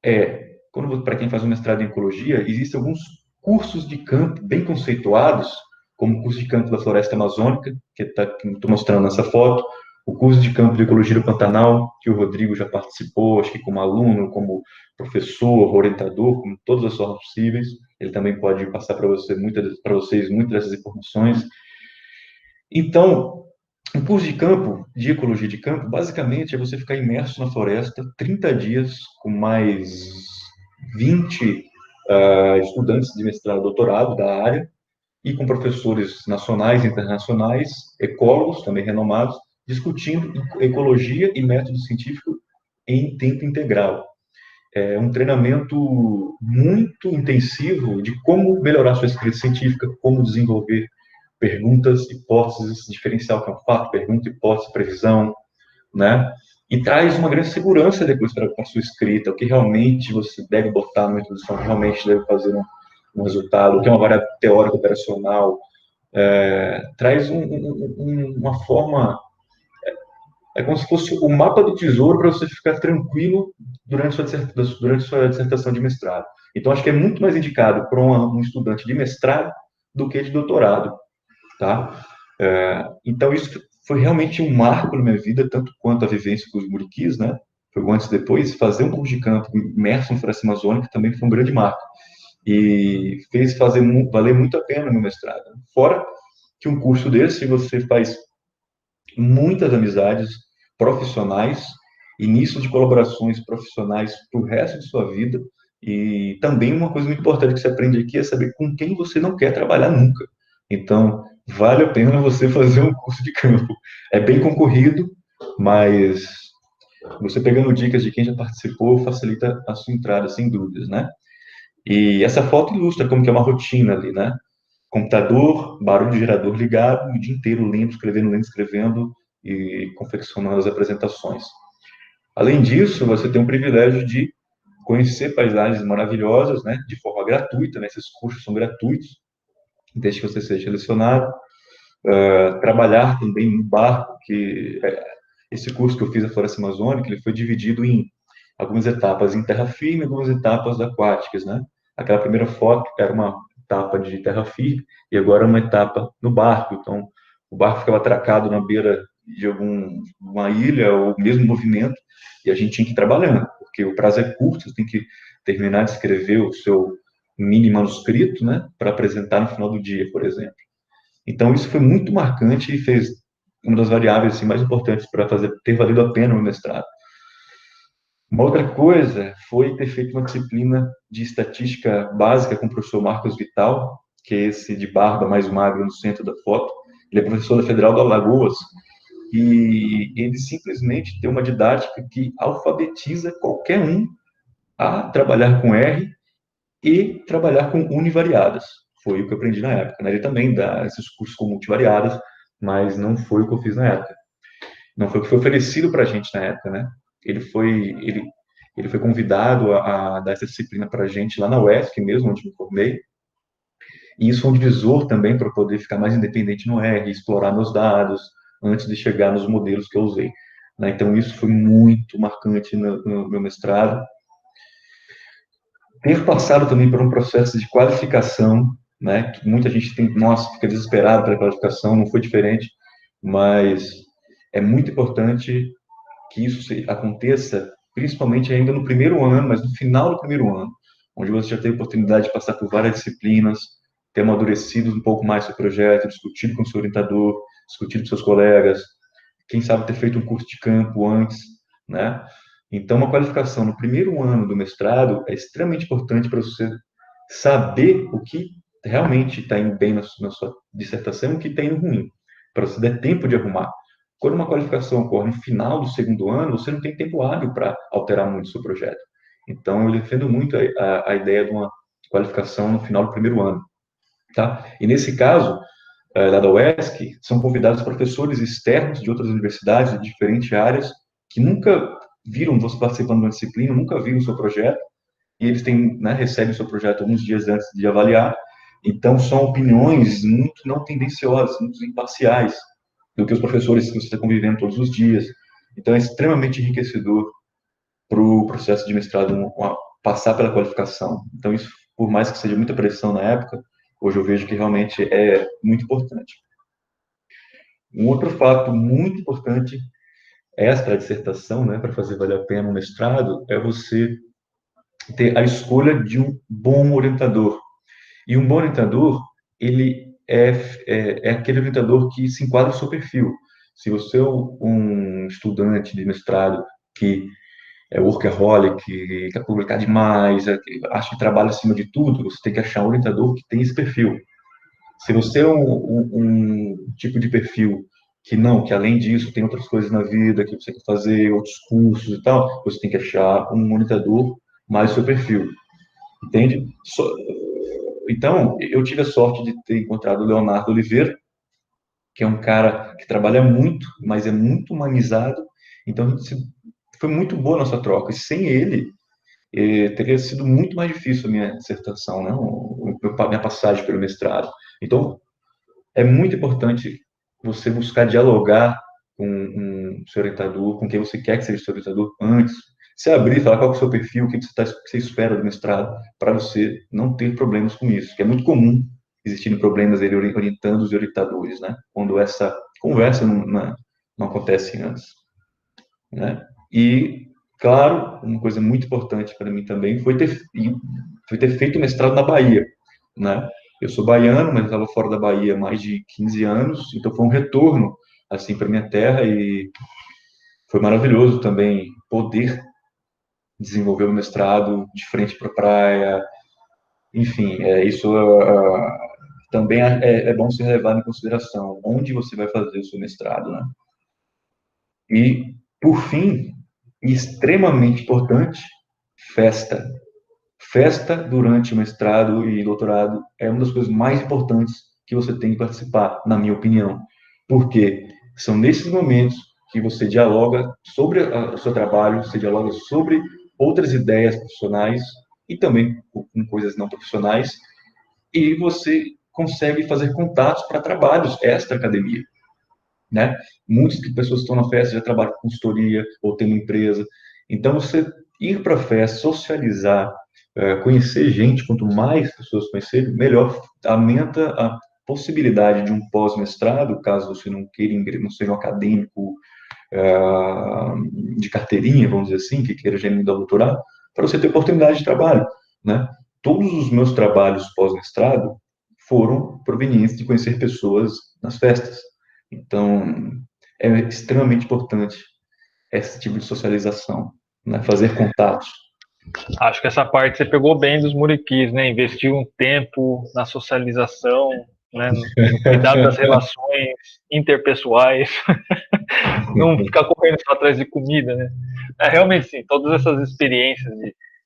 é, para quem faz um mestrado em ecologia, existem alguns cursos de campo bem conceituados, como o curso de campo da Floresta Amazônica, que estou mostrando nessa foto, o curso de campo de ecologia do Pantanal, que o Rodrigo já participou, acho que como aluno, como professor, orientador, com todas as formas possíveis. Ele também pode passar para vocês muitas dessas informações. Então, um curso de campo, de ecologia de campo, basicamente é você ficar imerso na floresta 30 dias com mais 20 estudantes de mestrado e doutorado da área e com professores nacionais e internacionais, ecólogos também renomados, discutindo ecologia e método científico em tempo integral. É um treinamento muito intensivo de como melhorar sua escrita científica, como desenvolver perguntas, hipóteses, diferencial que é um fato, pergunta, hipótese, previsão, né? E traz uma grande segurança depois para a sua escrita, o que realmente você deve botar numa introdução, o que realmente deve fazer um resultado, o que é uma variável teórica operacional, traz uma forma, é como se fosse o mapa do tesouro para você ficar tranquilo durante sua dissertação de mestrado. Então, acho que é muito mais indicado para um estudante de mestrado do que de doutorado, tá? Então, isso foi realmente um marco na minha vida, tanto quanto a vivência com os muriquis, né? Foi antes e depois, fazer um curso de campo imerso na floresta amazônica também foi um grande marco. E fez valer muito a pena o meu mestrado. Fora que um curso desse, você faz muitas amizades profissionais, início de colaborações profissionais para o resto de sua vida, e também uma coisa muito importante que você aprende aqui é saber com quem você não quer trabalhar nunca. Então, vale a pena você fazer um curso de campo. É bem concorrido, mas você pegando dicas de quem já participou facilita a sua entrada, sem dúvidas, né? E essa foto ilustra como que é uma rotina ali, né? Computador, barulho de gerador ligado, o dia inteiro lendo, escrevendo e confeccionando as apresentações. Além disso, você tem o privilégio de conhecer paisagens maravilhosas, né? De forma gratuita, né? Esses cursos são gratuitos, desde que você seja selecionado. Trabalhar também no barco, esse curso que eu fiz na Floresta Amazônica, ele foi dividido em algumas etapas em terra firme e algumas etapas aquáticas, né? Aquela primeira foto era uma etapa de terra firme e agora uma etapa no barco. Então, o barco ficava atracado na beira de uma ilha ou mesmo movimento e a gente tinha que ir trabalhando, porque o prazo é curto, você tem que terminar de escrever o seu mini manuscrito, né, para apresentar no final do dia, por exemplo. Então, isso foi muito marcante e fez uma das variáveis assim, mais importantes para ter valido a pena o mestrado. Uma outra coisa foi ter feito uma disciplina de estatística básica com o professor Marcos Vital, que é esse de barba mais magro no centro da foto. Ele é professor da Federal do Alagoas e ele simplesmente tem uma didática que alfabetiza qualquer um a trabalhar com R e trabalhar com univariadas. Foi o que eu aprendi na época, né? Ele também dá esses cursos com multivariadas, mas não foi o que eu fiz na época. Não foi o que foi oferecido para a gente na época, né? Ele foi convidado a dar essa disciplina para a gente lá na UESC mesmo, onde me formei. E isso foi um divisor também para poder ficar mais independente no R, explorar meus dados antes de chegar nos modelos que eu usei. Né? Então, isso foi muito marcante no meu mestrado. Ter passado também por um processo de qualificação, né? Que muita gente fica desesperado pela qualificação, não foi diferente, mas é muito importante que isso aconteça, principalmente ainda no primeiro ano, mas no final do primeiro ano, onde você já teve oportunidade de passar por várias disciplinas, ter amadurecido um pouco mais seu projeto, discutido com o seu orientador, discutido com seus colegas, quem sabe ter feito um curso de campo antes, né? Então, uma qualificação no primeiro ano do mestrado é extremamente importante para você saber o que realmente está indo bem na sua dissertação e o que está indo ruim, para você dar tempo de arrumar. Quando uma qualificação ocorre no final do segundo ano, você não tem tempo hábil para alterar muito o seu projeto. Então, eu defendo muito a ideia de uma qualificação no final do primeiro ano. Tá? E nesse caso, lá da UESC, são convidados professores externos de outras universidades, de diferentes áreas, que nunca viram você participando de uma disciplina, nunca viram o seu projeto, e eles têm, né, recebem o seu projeto alguns dias antes de avaliar. Então, são opiniões muito não tendenciosas, muito imparciais, do que os professores que você está convivendo todos os dias. Então, é extremamente enriquecedor para o processo de mestrado passar pela qualificação. Então, isso, por mais que seja muita pressão na época, hoje eu vejo que realmente é muito importante. Um outro fato muito importante, extra dissertação, né, para fazer valer a pena um mestrado, é você ter a escolha de um bom orientador. E um bom orientador, ele é aquele orientador que se enquadra no seu perfil. Se você é um estudante de mestrado que é workaholic, que quer publicar demais, acha que trabalha acima de tudo, você tem que achar um orientador que tem esse perfil. Se você é um tipo de perfil que não, que além disso tem outras coisas na vida que você quer fazer, outros cursos e tal, você tem que achar um orientador mais seu perfil, entende? Então, eu tive a sorte de ter encontrado o Leonardo Oliveira, que é um cara que trabalha muito, mas é muito humanizado, então foi muito boa a nossa troca, e sem ele, teria sido muito mais difícil a minha dissertação, né? Minha passagem pelo mestrado. Então, é muito importante você buscar dialogar com um seu orientador, com quem você quer que seja seu orientador antes, se abrir, falar qual é o seu perfil, o que você espera do mestrado, para você não ter problemas com isso, que é muito comum existirem problemas ele orientando os orientadores, né? Quando essa conversa não acontece antes, né? E, claro, uma coisa muito importante para mim também foi ter feito o mestrado na Bahia, né? Eu sou baiano, mas estava fora da Bahia há mais de 15 anos, então foi um retorno, assim, para minha terra e foi maravilhoso também poder desenvolver o mestrado de frente para a praia, enfim, isso também é bom ser levado em consideração, onde você vai fazer o seu mestrado, né? E, por fim, extremamente importante, festa. Festa durante o mestrado e doutorado é uma das coisas mais importantes que você tem que participar, na minha opinião. Porque são nesses momentos que você dialoga sobre o seu trabalho, você dialoga sobre outras ideias profissionais e também com coisas não profissionais, e você consegue fazer contatos para trabalhos extra-academia, né? Muitas pessoas que estão na festa já trabalham com consultoria ou têm uma empresa. Então, você ir para a festa, socializar, conhecer gente, quanto mais pessoas conhecerem, melhor, aumenta a possibilidade de um pós-mestrado, caso você não queira, não seja um acadêmico de carteirinha, vamos dizer assim, que queira já emendar o doutorado, para você ter oportunidade de trabalho, né? Todos os meus trabalhos pós-mestrado foram provenientes de conhecer pessoas nas festas. Então, é extremamente importante esse tipo de socialização, né? Fazer contatos. Acho que essa parte você pegou bem dos muriquis, né? Investir um tempo na socialização, né? No cuidado das relações interpessoais, não ficar correndo só atrás de comida, né? Realmente, sim, todas essas experiências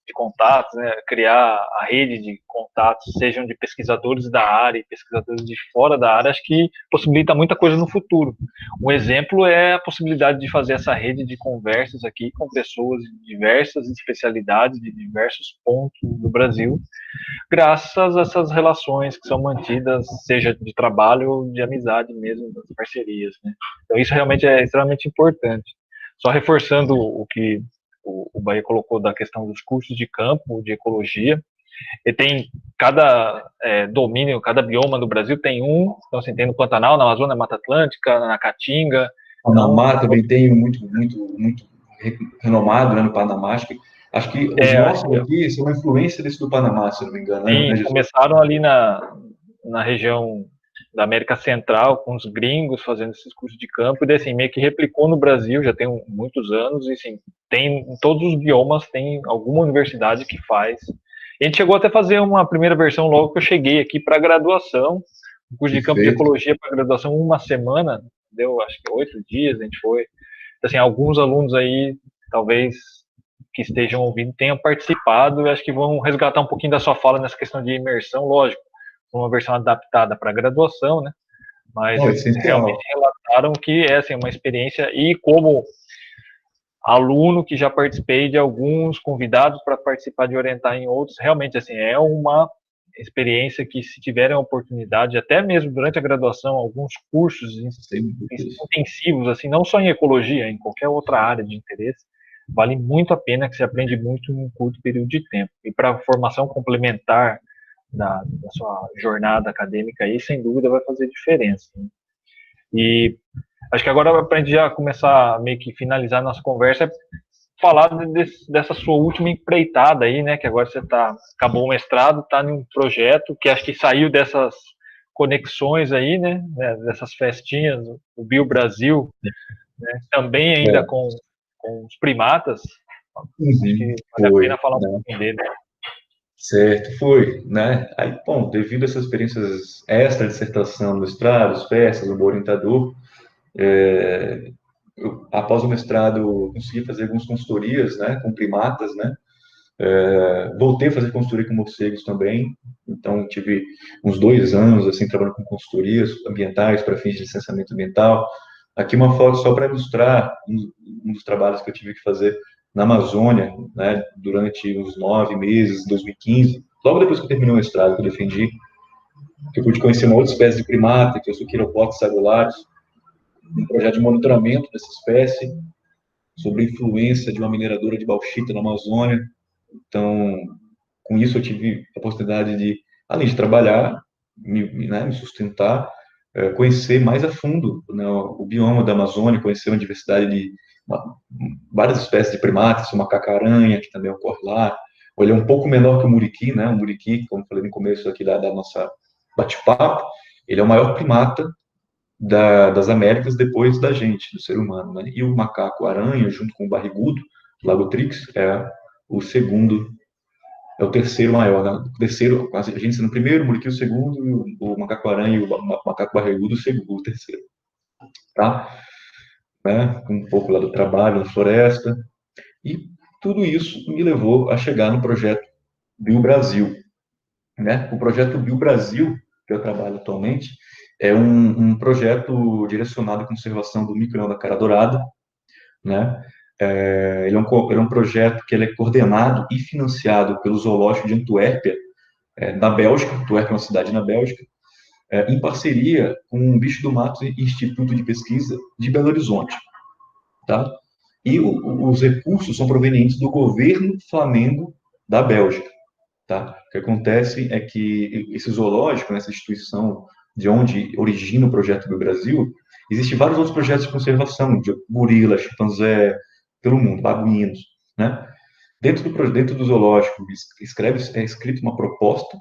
de contatos, né? Criar a rede de contatos, sejam de pesquisadores da área e pesquisadores de fora da área, acho que possibilita muita coisa no futuro. Um exemplo é a possibilidade de fazer essa rede de conversas aqui com pessoas de diversas especialidades, de diversos pontos do Brasil, graças a essas relações que são mantidas, seja de trabalho ou de amizade mesmo, das parcerias, né? Então isso realmente é extremamente importante. Só reforçando o que o Bahia colocou da questão dos cursos de campo, de ecologia, e tem cada domínio, cada bioma do Brasil tem um, então assim, tem no Pantanal, na Amazônia, Mata Atlântica, na Caatinga. Na Mata também tem muito renomado, né, no Panamá. Acho que os nossos aqui são uma influência desse do Panamá, se não me engano. Sim, né, começaram ali na região da América Central, com os gringos fazendo esses cursos de campo, e daí, assim, meio que replicou no Brasil, já tem muitos anos, e assim, tem, em todos os biomas tem alguma universidade que faz. E a gente chegou até a fazer uma primeira versão logo que eu cheguei aqui para graduação, um curso de campo de ecologia para graduação, uma semana, deu acho que 8 dias, a gente foi. Assim, alguns alunos aí, talvez, que estejam ouvindo, tenham participado, e acho que vão resgatar um pouquinho da sua fala nessa questão de imersão, lógico, uma versão adaptada para graduação, né? Mas realmente relataram que é assim, uma experiência, e como aluno que já participei de alguns convidados para participar de orientar em outros, realmente assim, é uma experiência que, se tiverem a oportunidade, até mesmo durante a graduação, alguns cursos intensivos, assim, não só em ecologia, em qualquer outra área de interesse, vale muito a pena, que se aprende muito em um curto período de tempo. E para a formação complementar da sua jornada acadêmica aí, sem dúvida vai fazer diferença. Né? E acho que agora, para a gente já começar a meio que finalizar a nossa conversa, é falar dessa sua última empreitada aí, né, que agora você acabou o mestrado, está em um projeto que acho que saiu dessas conexões aí, né, dessas festinhas, o Bio Brasil, né, também ainda com os primatas, acho que vale a pena falar um pouquinho dele. Certo, foi, né? Aí, bom, devido a essas experiências extra-dissertação, mestrados, festas, como orientador, após o mestrado, consegui fazer algumas consultorias, né, com primatas, né? Voltei a fazer consultoria com morcegos também, então tive uns 2 anos, assim, trabalhando com consultorias ambientais para fins de licenciamento ambiental. Aqui uma foto só para ilustrar um dos trabalhos que eu tive que fazer na Amazônia, né, durante uns 9 meses, 2015, logo depois que eu terminei o mestrado, que eu defendi, que eu pude conhecer uma outra espécie de primata, que é o Suquiropotes agulares, um projeto de monitoramento dessa espécie, sobre a influência de uma mineradora de bauxita na Amazônia. Então, com isso eu tive a oportunidade de, além de trabalhar, me sustentar, conhecer mais a fundo, né, o bioma da Amazônia, conhecer uma diversidade de várias espécies de primatas, o macaco-aranha, que também ocorre lá. Ele é um pouco menor que o muriqui, né? O muriqui, como eu falei no começo aqui da nossa bate-papo, ele é o maior primata das Américas depois da gente, do ser humano, né? E o macaco-aranha, junto com o barrigudo, Lagotrix, é o segundo, é o terceiro maior, né? O terceiro, a gente sendo o primeiro, o muriqui o segundo, e o macaco-aranha e o macaco barrigudo o terceiro, tá? Né? Um pouco lá do trabalho na floresta, e tudo isso me levou a chegar no projeto Bio Brasil, né? O projeto Bio Brasil, que eu trabalho atualmente, é um projeto direcionado à conservação do micro-leão da cara-dourada, né? Ele é um projeto que ele é coordenado e financiado pelo Zoológico de Antuérpia, na Bélgica. Antuérpia é uma cidade na Bélgica, em parceria com o Bicho do Mato e Instituto de Pesquisa de Belo Horizonte, tá? E os recursos são provenientes do governo Flamengo da Bélgica, tá? O que acontece é que esse zoológico, essa instituição de onde origina o projeto do Brasil, existem vários outros projetos de conservação, de gorila, chimpanzé, pelo mundo, babuínos, né? Dentro do zoológico, é escrita uma proposta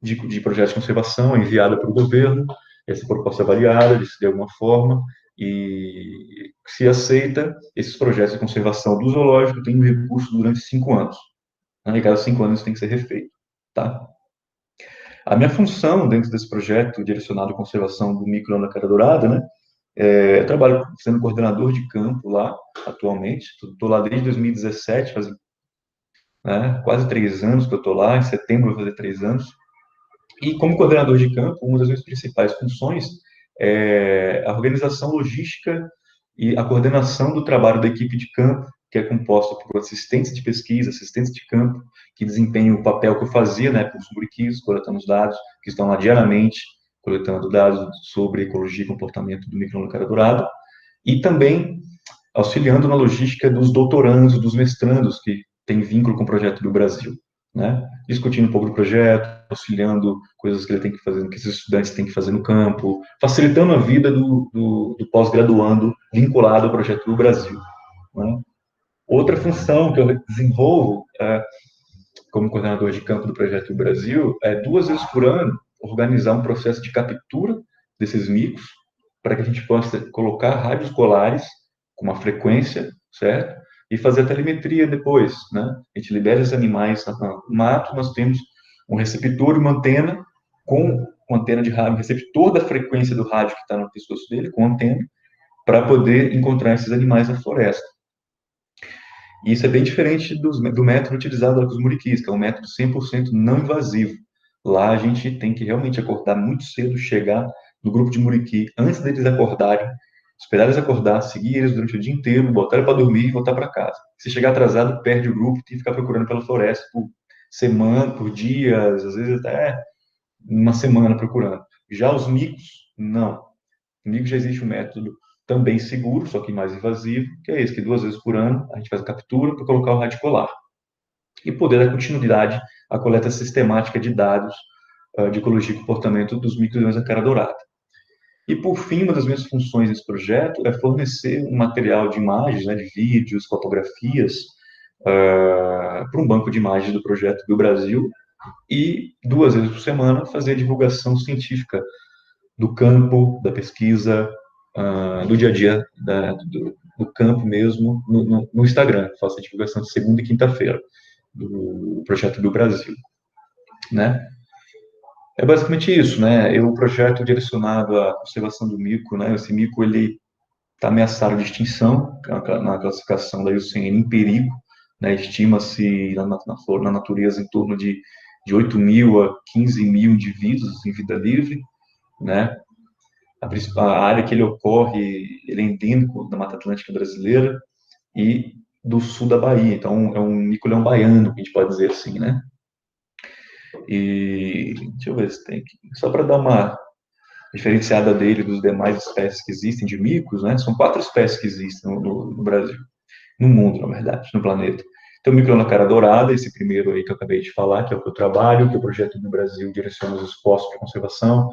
de projeto de conservação enviada para o governo, essa proposta é avaliada de alguma forma, e se aceita, esses projetos de conservação do zoológico têm um recurso durante 5 anos. E cada 5 anos tem que ser refeito, tá? A minha função dentro desse projeto direcionado à conservação do micro-leão da cara-dourada, né? Eu trabalho sendo coordenador de campo lá, atualmente. Estou lá desde 2017, faz, né, quase 3 anos que eu estou lá. Em setembro vai fazer 3 anos. E como coordenador de campo, uma das minhas principais funções é a organização logística e a coordenação do trabalho da equipe de campo, que é composta por assistentes de pesquisa, assistentes de campo, que desempenham o papel que eu fazia, né, com os muriquis, coletando os dados, que estão lá diariamente, coletando dados sobre ecologia e comportamento do micro-leão da cara-dourada, e também auxiliando na logística dos doutorandos, dos mestrandos, que têm vínculo com o projeto do Brasil, né, discutindo um pouco do projeto, auxiliando coisas que ele tem que fazer, que esses estudantes têm que fazer no campo, facilitando a vida do pós-graduando vinculado ao projeto do Brasil, né? Outra função que eu desenvolvo como coordenador de campo do Projeto do Brasil é 2 vezes por ano organizar um processo de captura desses micos para que a gente possa colocar rádios colares com uma frequência, certo? E fazer a telemetria depois, né? A gente libera os animais no mato, nós temos um receptor e uma antena com uma antena de rádio, um receptor da frequência do rádio que está no pescoço dele, com antena, para poder encontrar esses animais na floresta. E isso é bem diferente do método utilizado lá com os muriquis, que é um método 100% não invasivo. Lá a gente tem que realmente acordar muito cedo, chegar no grupo de muriqui antes deles acordarem, esperar eles acordar, seguir eles durante o dia inteiro, botar eles para dormir e voltar para casa. Se chegar atrasado, perde o grupo e tem que ficar procurando pela floresta por semana, por dias, às vezes até uma semana procurando. Já os micos, não. Comigo já existe um método também seguro, só que mais invasivo, que é esse, que 2 vezes por ano a gente faz a captura para colocar o rádio colar. E poder dar continuidade à coleta sistemática de dados de ecologia e comportamento dos micro-leões da cara dourada. E, por fim, uma das minhas funções nesse projeto é fornecer um material de imagens, né, de vídeos, fotografias, para um banco de imagens do projeto do Brasil e 2 vezes por semana fazer a divulgação científica do campo, da pesquisa, do dia a dia do campo mesmo, no Instagram. Faço a divulgação de segunda e quinta-feira do projeto do Brasil, né? É basicamente isso, né? O projeto direcionado à conservação do mico, né? Esse mico, ele está ameaçado de extinção na classificação da IUCN em perigo, né? Estima-se na natureza em torno de 8 mil a 15 mil indivíduos em vida livre, né? A área que ele ocorre, ele é endêmico da Mata Atlântica brasileira e do sul da Bahia. Então, é um mico-leão baiano, que a gente pode dizer assim, né? E deixa eu ver se tem aqui. Só para dar uma diferenciada dele dos demais espécies que existem de micos, né? São 4 espécies que existem no Brasil, no mundo, na verdade, no planeta. Tem o mico-leão da cara dourada, esse primeiro aí que eu acabei de falar, que é o que eu trabalho, que é o projeto do Brasil direciona os esforços para conservação.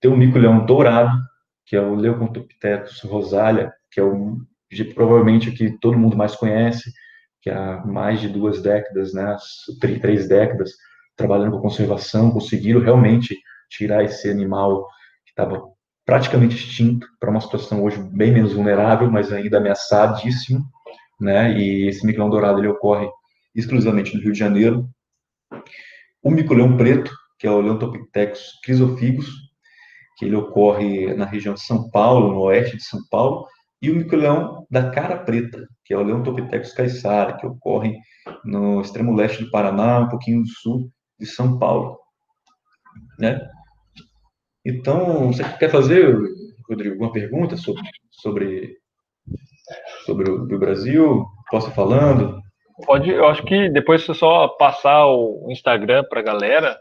Tem o mico-leão dourado, que é o Leucontopithecus rosalia, que é provavelmente o que todo mundo mais conhece, que há mais de 2 décadas, né, 3 décadas, trabalhando com conservação, conseguiram realmente tirar esse animal que estava praticamente extinto para uma situação hoje bem menos vulnerável, mas ainda ameaçadíssimo, né? E esse mico-leão dourado ele ocorre exclusivamente no Rio de Janeiro. O mico-leão preto, que é o Leontopithecus chrysophygus, que ele ocorre na região de São Paulo, no oeste de São Paulo, e o mico-leão da cara preta, que é o Leontopithecus caiçara, que ocorre no extremo leste do Paraná, um pouquinho do sul de São Paulo, né? Então, você quer fazer, Rodrigo, alguma pergunta sobre o Brasil? Posso ir falando? Pode, eu acho que depois você só passar o Instagram para a galera,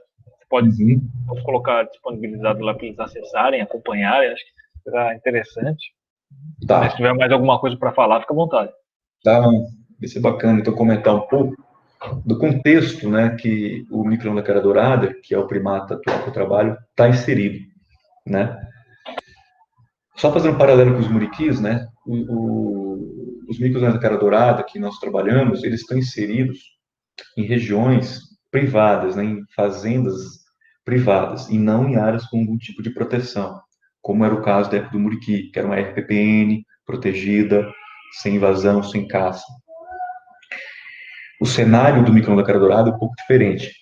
posso colocar disponibilizado lá para eles acessarem, acompanharem, acho que será interessante. Tá. Mas se tiver mais alguma coisa para falar, fica à vontade. Tá, vai ser bacana, então, comentar um pouco do contexto, né, que o mico-leão da cara dourada, que é o primata atual que eu trabalho, está inserido, né? Só fazendo um paralelo com os muriquis, né, os micos-leões da cara dourada que nós trabalhamos, eles estão inseridos em regiões privadas, né, em fazendas privadas, e não em áreas com algum tipo de proteção, como era o caso da época do muriqui, que era uma RPPN, protegida, sem invasão, sem caça. O cenário do mico-leão da cara dourada é um pouco diferente.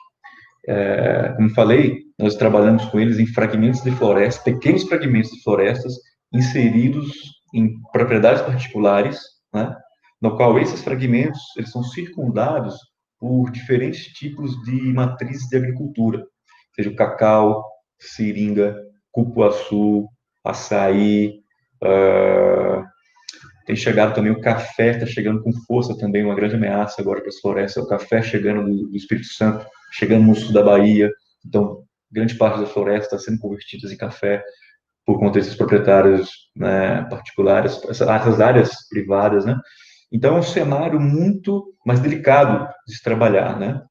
Como falei, nós trabalhamos com eles em fragmentos de floresta, pequenos fragmentos de florestas inseridos em propriedades particulares, né, no qual esses fragmentos eles são circundados por diferentes tipos de matrizes de agricultura, seja o cacau, seringa, cupuaçu, açaí, tem chegado também o café, está chegando com força também, uma grande ameaça agora para as florestas, o café chegando do Espírito Santo, chegando no sul da Bahia, então grande parte da floresta está sendo convertida em café por conta desses proprietários, né, particulares, essas áreas privadas, né? Então é um cenário muito mais delicado de se trabalhar, né?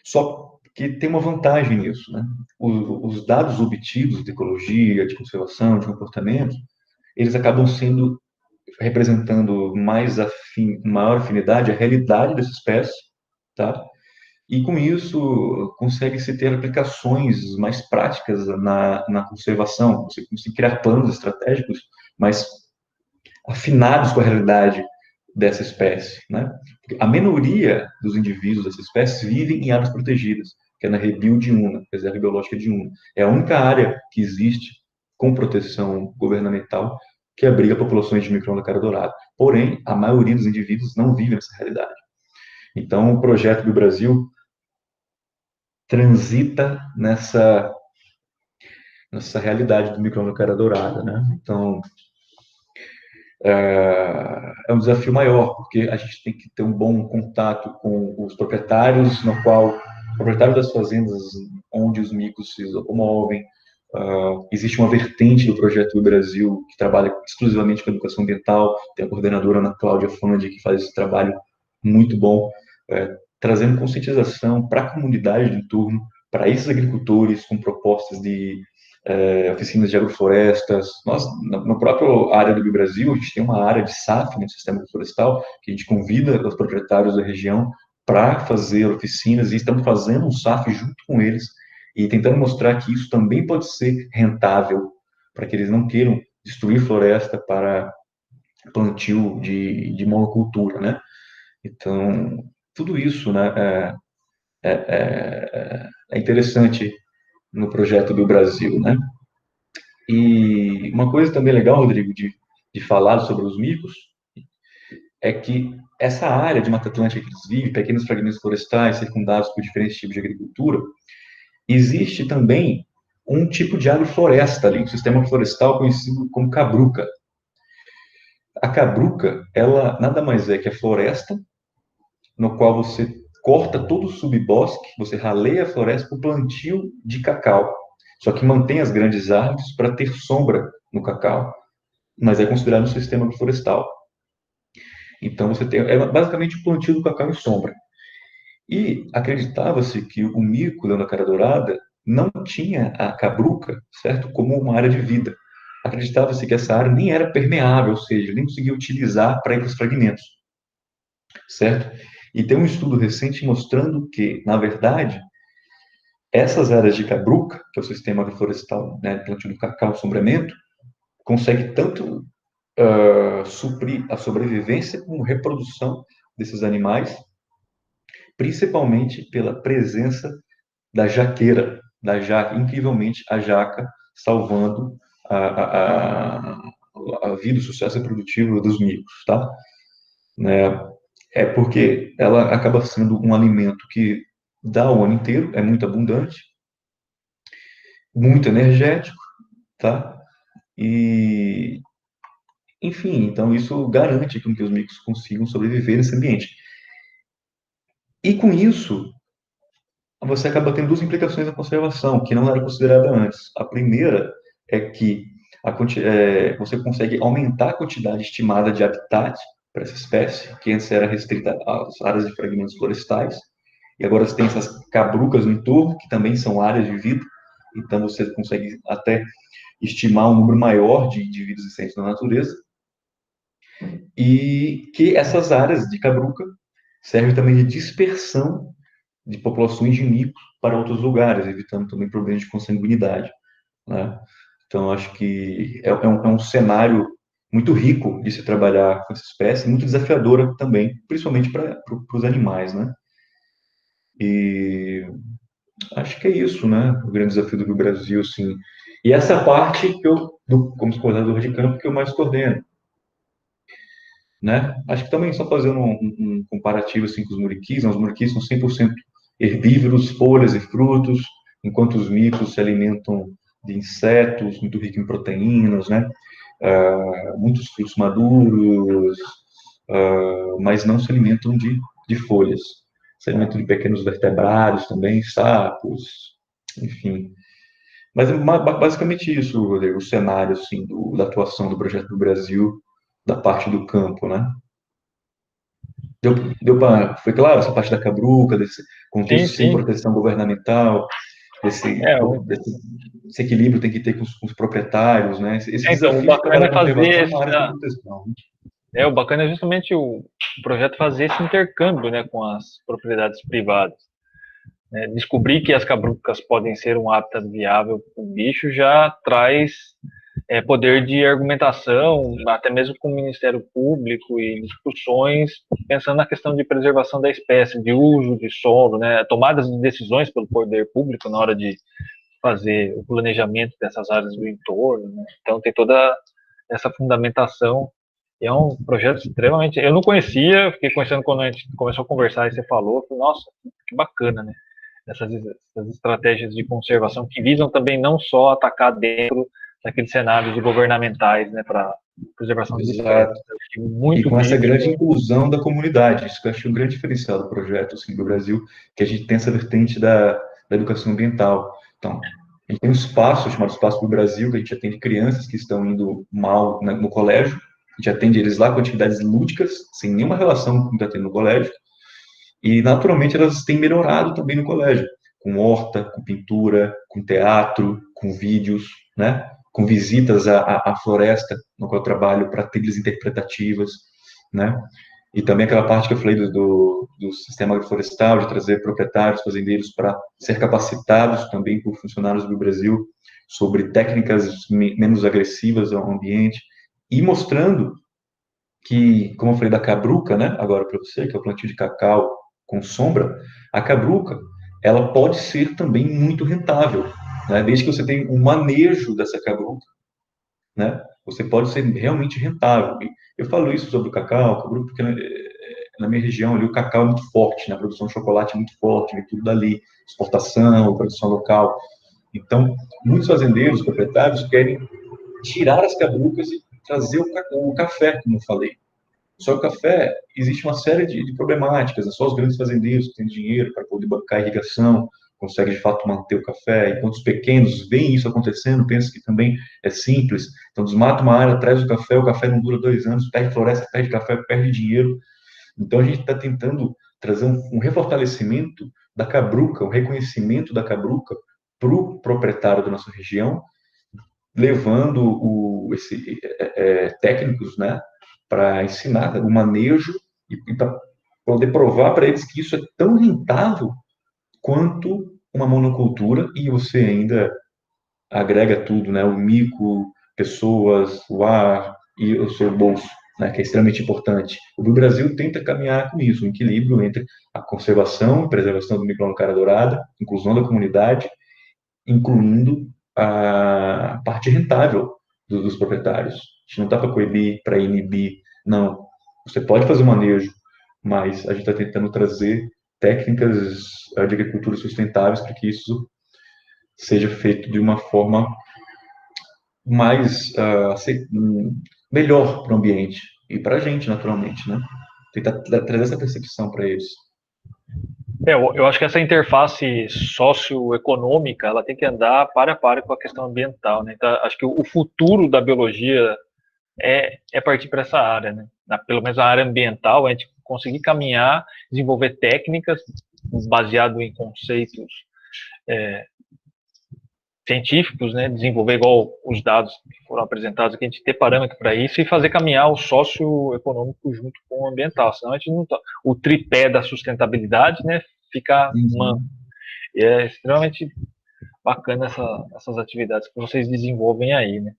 Só que tem uma vantagem nisso, né? Os dados obtidos de ecologia, de conservação, de comportamento, eles acabam sendo representando maior afinidade a realidade dessa espécie, tá? E com isso consegue-se ter aplicações mais práticas na conservação, você consegue criar planos estratégicos mais afinados com a realidade dessa espécie, né? Porque a minoria dos indivíduos dessa espécie vivem em áreas protegidas, que é na Rebio de Una, Reserva Biológica de Una. É a única área que existe com proteção governamental que abriga populações de micro-ondas cara-dourada. Porém, a maioria dos indivíduos não vive nessa realidade. Então, o projeto do Brasil transita nessa realidade do micro-ondas cara-dourada, né? Então, é um desafio maior, porque a gente tem que ter um bom contato com os proprietários, no qual proprietários das fazendas onde os micos se locomovem. Existe uma vertente do projeto do Brasil que trabalha exclusivamente com educação ambiental, tem a coordenadora Ana Cláudia Fandi, que faz esse trabalho muito bom, trazendo conscientização para a comunidade de entorno, para esses agricultores com propostas de oficinas de agroflorestas. Nós, no próprio área do Brasil, a gente tem uma área de SAF no sistema florestal, que a gente convida os proprietários da região para fazer oficinas, e estamos fazendo um SAF junto com eles, e tentando mostrar que isso também pode ser rentável, para que eles não queiram destruir floresta para plantio de monocultura, né? Então, tudo isso, né, é interessante no projeto do Brasil, né? E uma coisa também legal, Rodrigo, de falar sobre os micos, é que essa área de Mata Atlântica que eles vivem, pequenos fragmentos florestais circundados por diferentes tipos de agricultura, existe também um tipo de agrofloresta ali, um sistema florestal conhecido como cabruca. A cabruca, ela nada mais é que a floresta, no qual você corta todo o subbosque, você raleia a floresta para o plantio de cacau. Só que mantém as grandes árvores para ter sombra no cacau, mas é considerado um sistema florestal. Então, você tem basicamente o plantio do cacau em sombra. E acreditava-se que o mico da cara-dourada não tinha a cabruca, certo, como uma área de vida. Acreditava-se que essa área nem era permeável, ou seja, nem conseguia utilizar para ir para os fragmentos, certo? E tem um estudo recente mostrando que, na verdade, essas áreas de cabruca, que é o sistema agroflorestal, né, plantio do cacau, sombreamento, consegue tanto suprir a sobrevivência como reprodução desses animais, principalmente pela presença da jaqueira, da jaca, incrivelmente a jaca salvando a vida, o sucesso reprodutivo dos micos, tá? Né? É porque ela acaba sendo um alimento que dá o ano inteiro, é muito abundante, muito energético, tá? E, enfim, então isso garante que os micos consigam sobreviver nesse ambiente. E com isso, você acaba tendo duas implicações da conservação, que não era considerada antes. A primeira é que você consegue aumentar a quantidade estimada de habitat para essa espécie, que antes era restrita às áreas de fragmentos florestais, e agora você tem essas cabrucas no entorno, que também são áreas de vida, então você consegue até estimar um número maior de vidas existentes na natureza, e que essas áreas de cabruca servem também de dispersão de populações de micos para outros lugares, evitando também problemas de consanguinidade, né? Então, acho que é um cenário muito rico de se trabalhar com essa espécie, muito desafiadora também, principalmente para os animais, né? E acho que é isso, né? O grande desafio do Brasil, sim. E essa parte que como coordenador de campo, que eu mais coordeno, né? Acho que também só fazendo um comparativo assim com os muriquis, né? Os muriquis são 100% herbívoros, folhas e frutos, enquanto os micos se alimentam de insetos, muito rico em proteínas, né? Muitos frutos maduros, mas não se alimentam de folhas. Se alimentam de pequenos vertebrados também, sapos, enfim. Mas é basicamente isso, Rodrigo, o cenário assim, da atuação do Projeto do Brasil, da parte do campo, né? Foi claro essa parte da cabruca, desse Sim, contexto sem sim. proteção governamental, esse equilíbrio tem que ter com os proprietários, né? Esse então, o desafio de bacana trabalhar é com fazer conservação na área de proteção. o bacana é justamente o projeto fazer esse intercâmbio, né, com as propriedades privadas. Né? Descobrir que as cabrucas podem ser um hábitat viável para o bicho já traz poder de argumentação, até mesmo com o Ministério Público e discussões, pensando na questão de preservação da espécie, de uso de solo, né, tomadas de decisões pelo poder público na hora de fazer o planejamento dessas áreas do entorno. Né? Então tem toda essa fundamentação. E é um projeto extremamente. Eu não conhecia, fiquei conhecendo quando a gente começou a conversar e você falou, falei, nossa, que bacana, né? Essas estratégias de conservação que visam também não só atacar dentro daqueles cenários governamentais, né, para preservação de espécies. Exato. E Muito com essa vídeo. grande inclusão da comunidade, isso que eu acho um grande diferencial do projeto assim, do Brasil, que a gente tem essa vertente da educação ambiental. Então, a gente tem um espaço chamado Espaço do Brasil, que a gente atende crianças que estão indo mal no colégio, a gente atende eles lá com atividades lúdicas, sem nenhuma relação com o que está tendo no colégio, e naturalmente elas têm melhorado também no colégio, com horta, com pintura, com teatro, com vídeos, né? Com visitas à floresta, no qual eu trabalho, para trilhas interpretativas, né? E também aquela parte que eu falei do sistema agroflorestal, de trazer proprietários, fazendeiros, para ser capacitados também por funcionários do Brasil sobre técnicas menos agressivas ao ambiente, e mostrando que, como eu falei da cabruca, né, agora para você, que é o plantio de cacau com sombra, a cabruca, ela pode ser também muito rentável, né, desde que você tenha um manejo dessa cabruca, né, você pode ser realmente rentável. E eu falo isso sobre o cacau, cabruca, porque na minha região ali o cacau é muito forte, né, a produção de chocolate é muito forte, vem tudo dali, exportação, produção local. Então, muitos fazendeiros, proprietários, querem tirar as cabrucas e trazer o café, como eu falei. Só que o café, existe uma série de problemáticas, né? Só os grandes fazendeiros que têm dinheiro para poder bancar a irrigação, conseguem de fato manter o café, enquanto os pequenos veem isso acontecendo, pensam que também é simples, então desmata uma área, traz o café não dura 2 anos, perde floresta, perde café, perde dinheiro. Então a gente está tentando trazer um refortalecimento da cabruca, um reconhecimento da cabruca para o proprietário da nossa região, levando técnicos, né, para ensinar o manejo e para poder provar para eles que isso é tão rentável quanto uma monocultura, e você ainda agrega tudo, né, o mico, pessoas, o ar e o seu bolso, né, que é extremamente importante. O Brasil tenta caminhar com isso, um equilíbrio entre a conservação e preservação do micro cara dourada, inclusão da comunidade, incluindo a parte rentável dos proprietários. A gente não está para coibir, para inibir, não. Você pode fazer o manejo, mas a gente está tentando trazer técnicas de agricultura sustentáveis para que isso seja feito de uma forma mais melhor para o ambiente e para a gente, naturalmente, né? Tentar trazer essa percepção para eles. Eu acho que essa interface socioeconômica ela tem que andar para a par com a questão ambiental, né? Então, acho que o futuro da biologia é partir para essa área, né? Pelo menos a área ambiental, a gente conseguir caminhar, desenvolver técnicas baseado em conceitos científicos, né? Desenvolver igual os dados que foram apresentados aqui, a gente ter parâmetro para isso e fazer caminhar o socioeconômico junto com o ambiental, senão a gente não tá, o tripé da sustentabilidade, né? Fica manco. E é extremamente bacana essas atividades que vocês desenvolvem aí, né?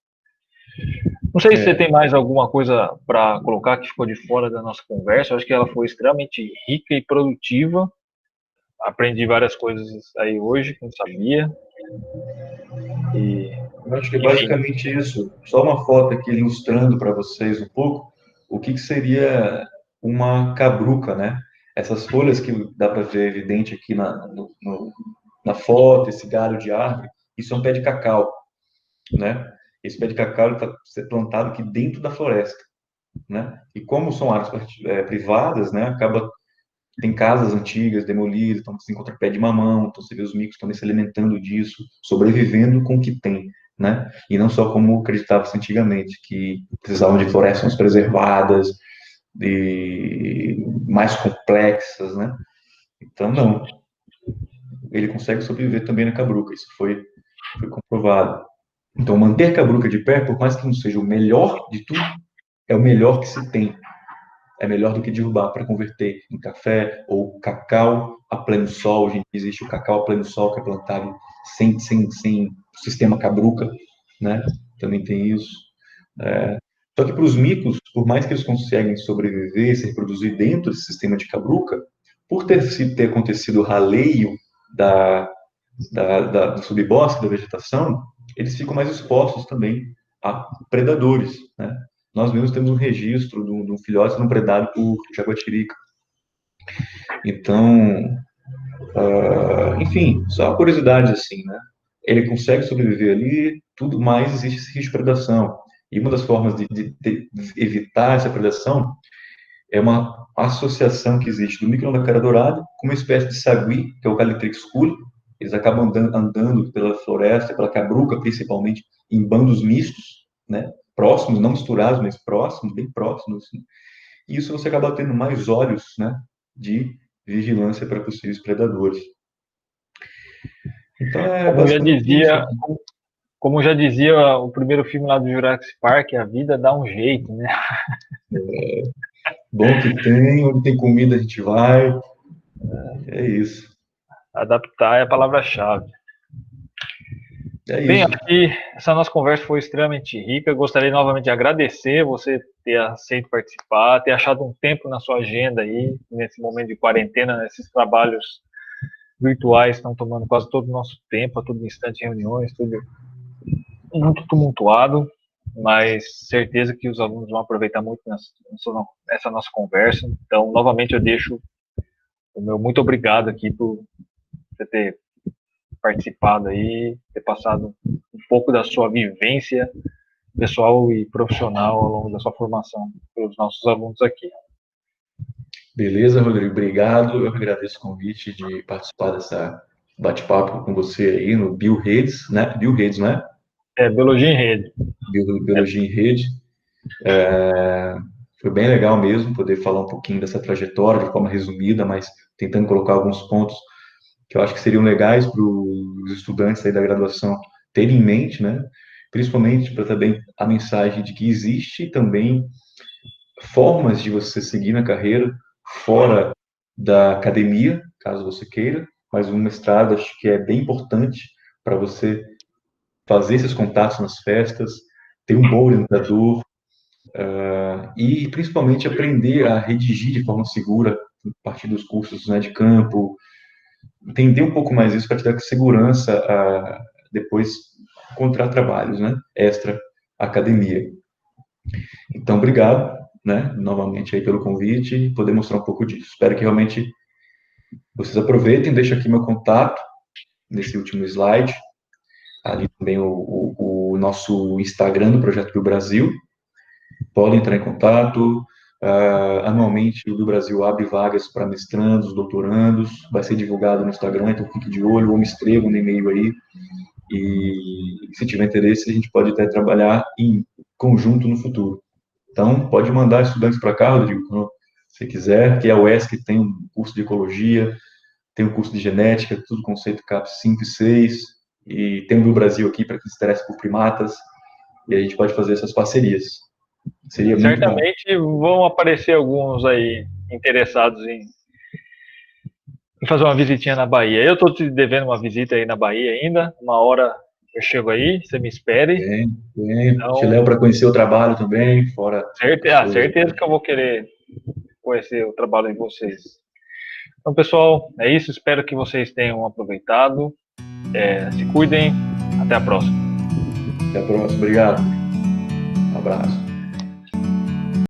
Não sei se você tem mais alguma coisa para colocar que ficou de fora da nossa conversa. Eu acho que ela foi extremamente rica e produtiva. Aprendi várias coisas aí hoje que não sabia. Eu acho que é basicamente isso. Só uma foto aqui ilustrando para vocês um pouco o que seria uma cabruca, né? Essas folhas que dá para ver evidente aqui na foto, esse galho de árvore, isso é um pé de cacau, né? Esse pé de cacau está sendo plantado aqui dentro da floresta, né? E como são áreas privadas, né? Tem casas antigas demolidas, então você encontra pé de mamão, então você vê os micos também se alimentando disso, sobrevivendo com o que tem, né? E não só como acreditava-se antigamente, que precisavam de florestas preservadas, de mais complexas, né? Então, não. ele consegue sobreviver também na cabruca. Isso foi comprovado. Então, manter cabruca de pé, por mais que não seja o melhor de tudo, é o melhor que se tem. É melhor do que derrubar para converter em café ou cacau a pleno sol. Hoje existe o cacau a pleno sol, que é plantado sem sistema cabruca, né? Também tem isso. Só que para os micos, por mais que eles conseguem sobreviver, se reproduzir dentro desse sistema de cabruca, por ter acontecido o raleio do subbosque, da vegetação, eles ficam mais expostos também a predadores, né? Nós mesmos temos um registro de um filhote sendo predado por jaguatirica. Então, enfim, só curiosidade assim, né? Ele consegue sobreviver ali, tudo mais existe esse risco de predação. E uma das formas de evitar essa predação é uma associação que existe do micro-ondas cara dourado com uma espécie de sagui, que é o Calitrix culi. Eles acabam andando pela floresta, pela cabruca, principalmente, em bandos mistos, né? Próximos, não misturados, mas próximos, bem próximos. Assim. E isso você acaba tendo mais olhos, né, de vigilância para possíveis predadores. Então, como já dizia o primeiro filme lá do Jurassic Park, a vida dá um jeito, né? Bom que tem, onde tem comida a gente vai. É isso. Adaptar é a palavra-chave. Bem, acho que essa nossa conversa foi extremamente rica. Gostaria novamente de agradecer você ter aceito participar, ter achado um tempo na sua agenda aí, nesse momento de quarentena, esses trabalhos virtuais estão tomando quase todo o nosso tempo, a todo instante reuniões, tudo muito tumultuado, mas certeza que os alunos vão aproveitar muito nessa nossa conversa. Então, novamente, eu deixo o meu muito obrigado aqui por você ter participado aí, ter passado um pouco da sua vivência pessoal e profissional ao longo da sua formação pelos nossos alunos aqui. Beleza, Rodrigo, obrigado. Eu agradeço o convite de participar dessa bate-papo com você aí no BioRedes, né? BioRedes, não é? Biologia em Rede. Biologia em Rede. Foi bem legal mesmo poder falar um pouquinho dessa trajetória de forma resumida, mas tentando colocar alguns pontos que eu acho que seriam legais para os estudantes aí da graduação terem em mente, né? Principalmente para também a mensagem de que existe também formas de você seguir na carreira fora da academia, caso você queira, mas um mestrado acho que é bem importante para você fazer esses contatos nas festas, ter um bom orientador e principalmente aprender a redigir de forma segura a partir dos cursos, né, de campo, entender um pouco mais isso para te dar segurança a depois encontrar trabalhos, né, extra academia. Então, obrigado, né, novamente aí pelo convite e poder mostrar um pouco disso. Espero que realmente vocês aproveitem, deixo aqui meu contato nesse último slide, ali também o nosso Instagram do Projeto Bio Brasil, podem entrar em contato. Anualmente o Bio Brasil abre vagas para mestrandos, doutorandos, vai ser divulgado no Instagram, então fique de olho, ou me escreva no e-mail aí, e se tiver interesse a gente pode até trabalhar em conjunto no futuro. Então, pode mandar estudantes para cá, Rodrigo, se quiser, que a UESC tem um curso de ecologia, tem um curso de genética, tudo conceito CAP 5 e 6, e tem o Bio Brasil aqui para quem se interessa por primatas, e a gente pode fazer essas parcerias. Seria muito bom. Certamente vão aparecer alguns aí interessados em fazer uma visitinha na Bahia. Eu estou te devendo uma visita aí na Bahia ainda, uma hora eu chego aí, você me espere. Bem. Então, te levo para conhecer o trabalho também, fora... Certeza que eu vou querer conhecer o trabalho de vocês. Então, pessoal, é isso. Espero que vocês tenham aproveitado. Se cuidem. Até a próxima. Até a próxima. Obrigado. Um abraço.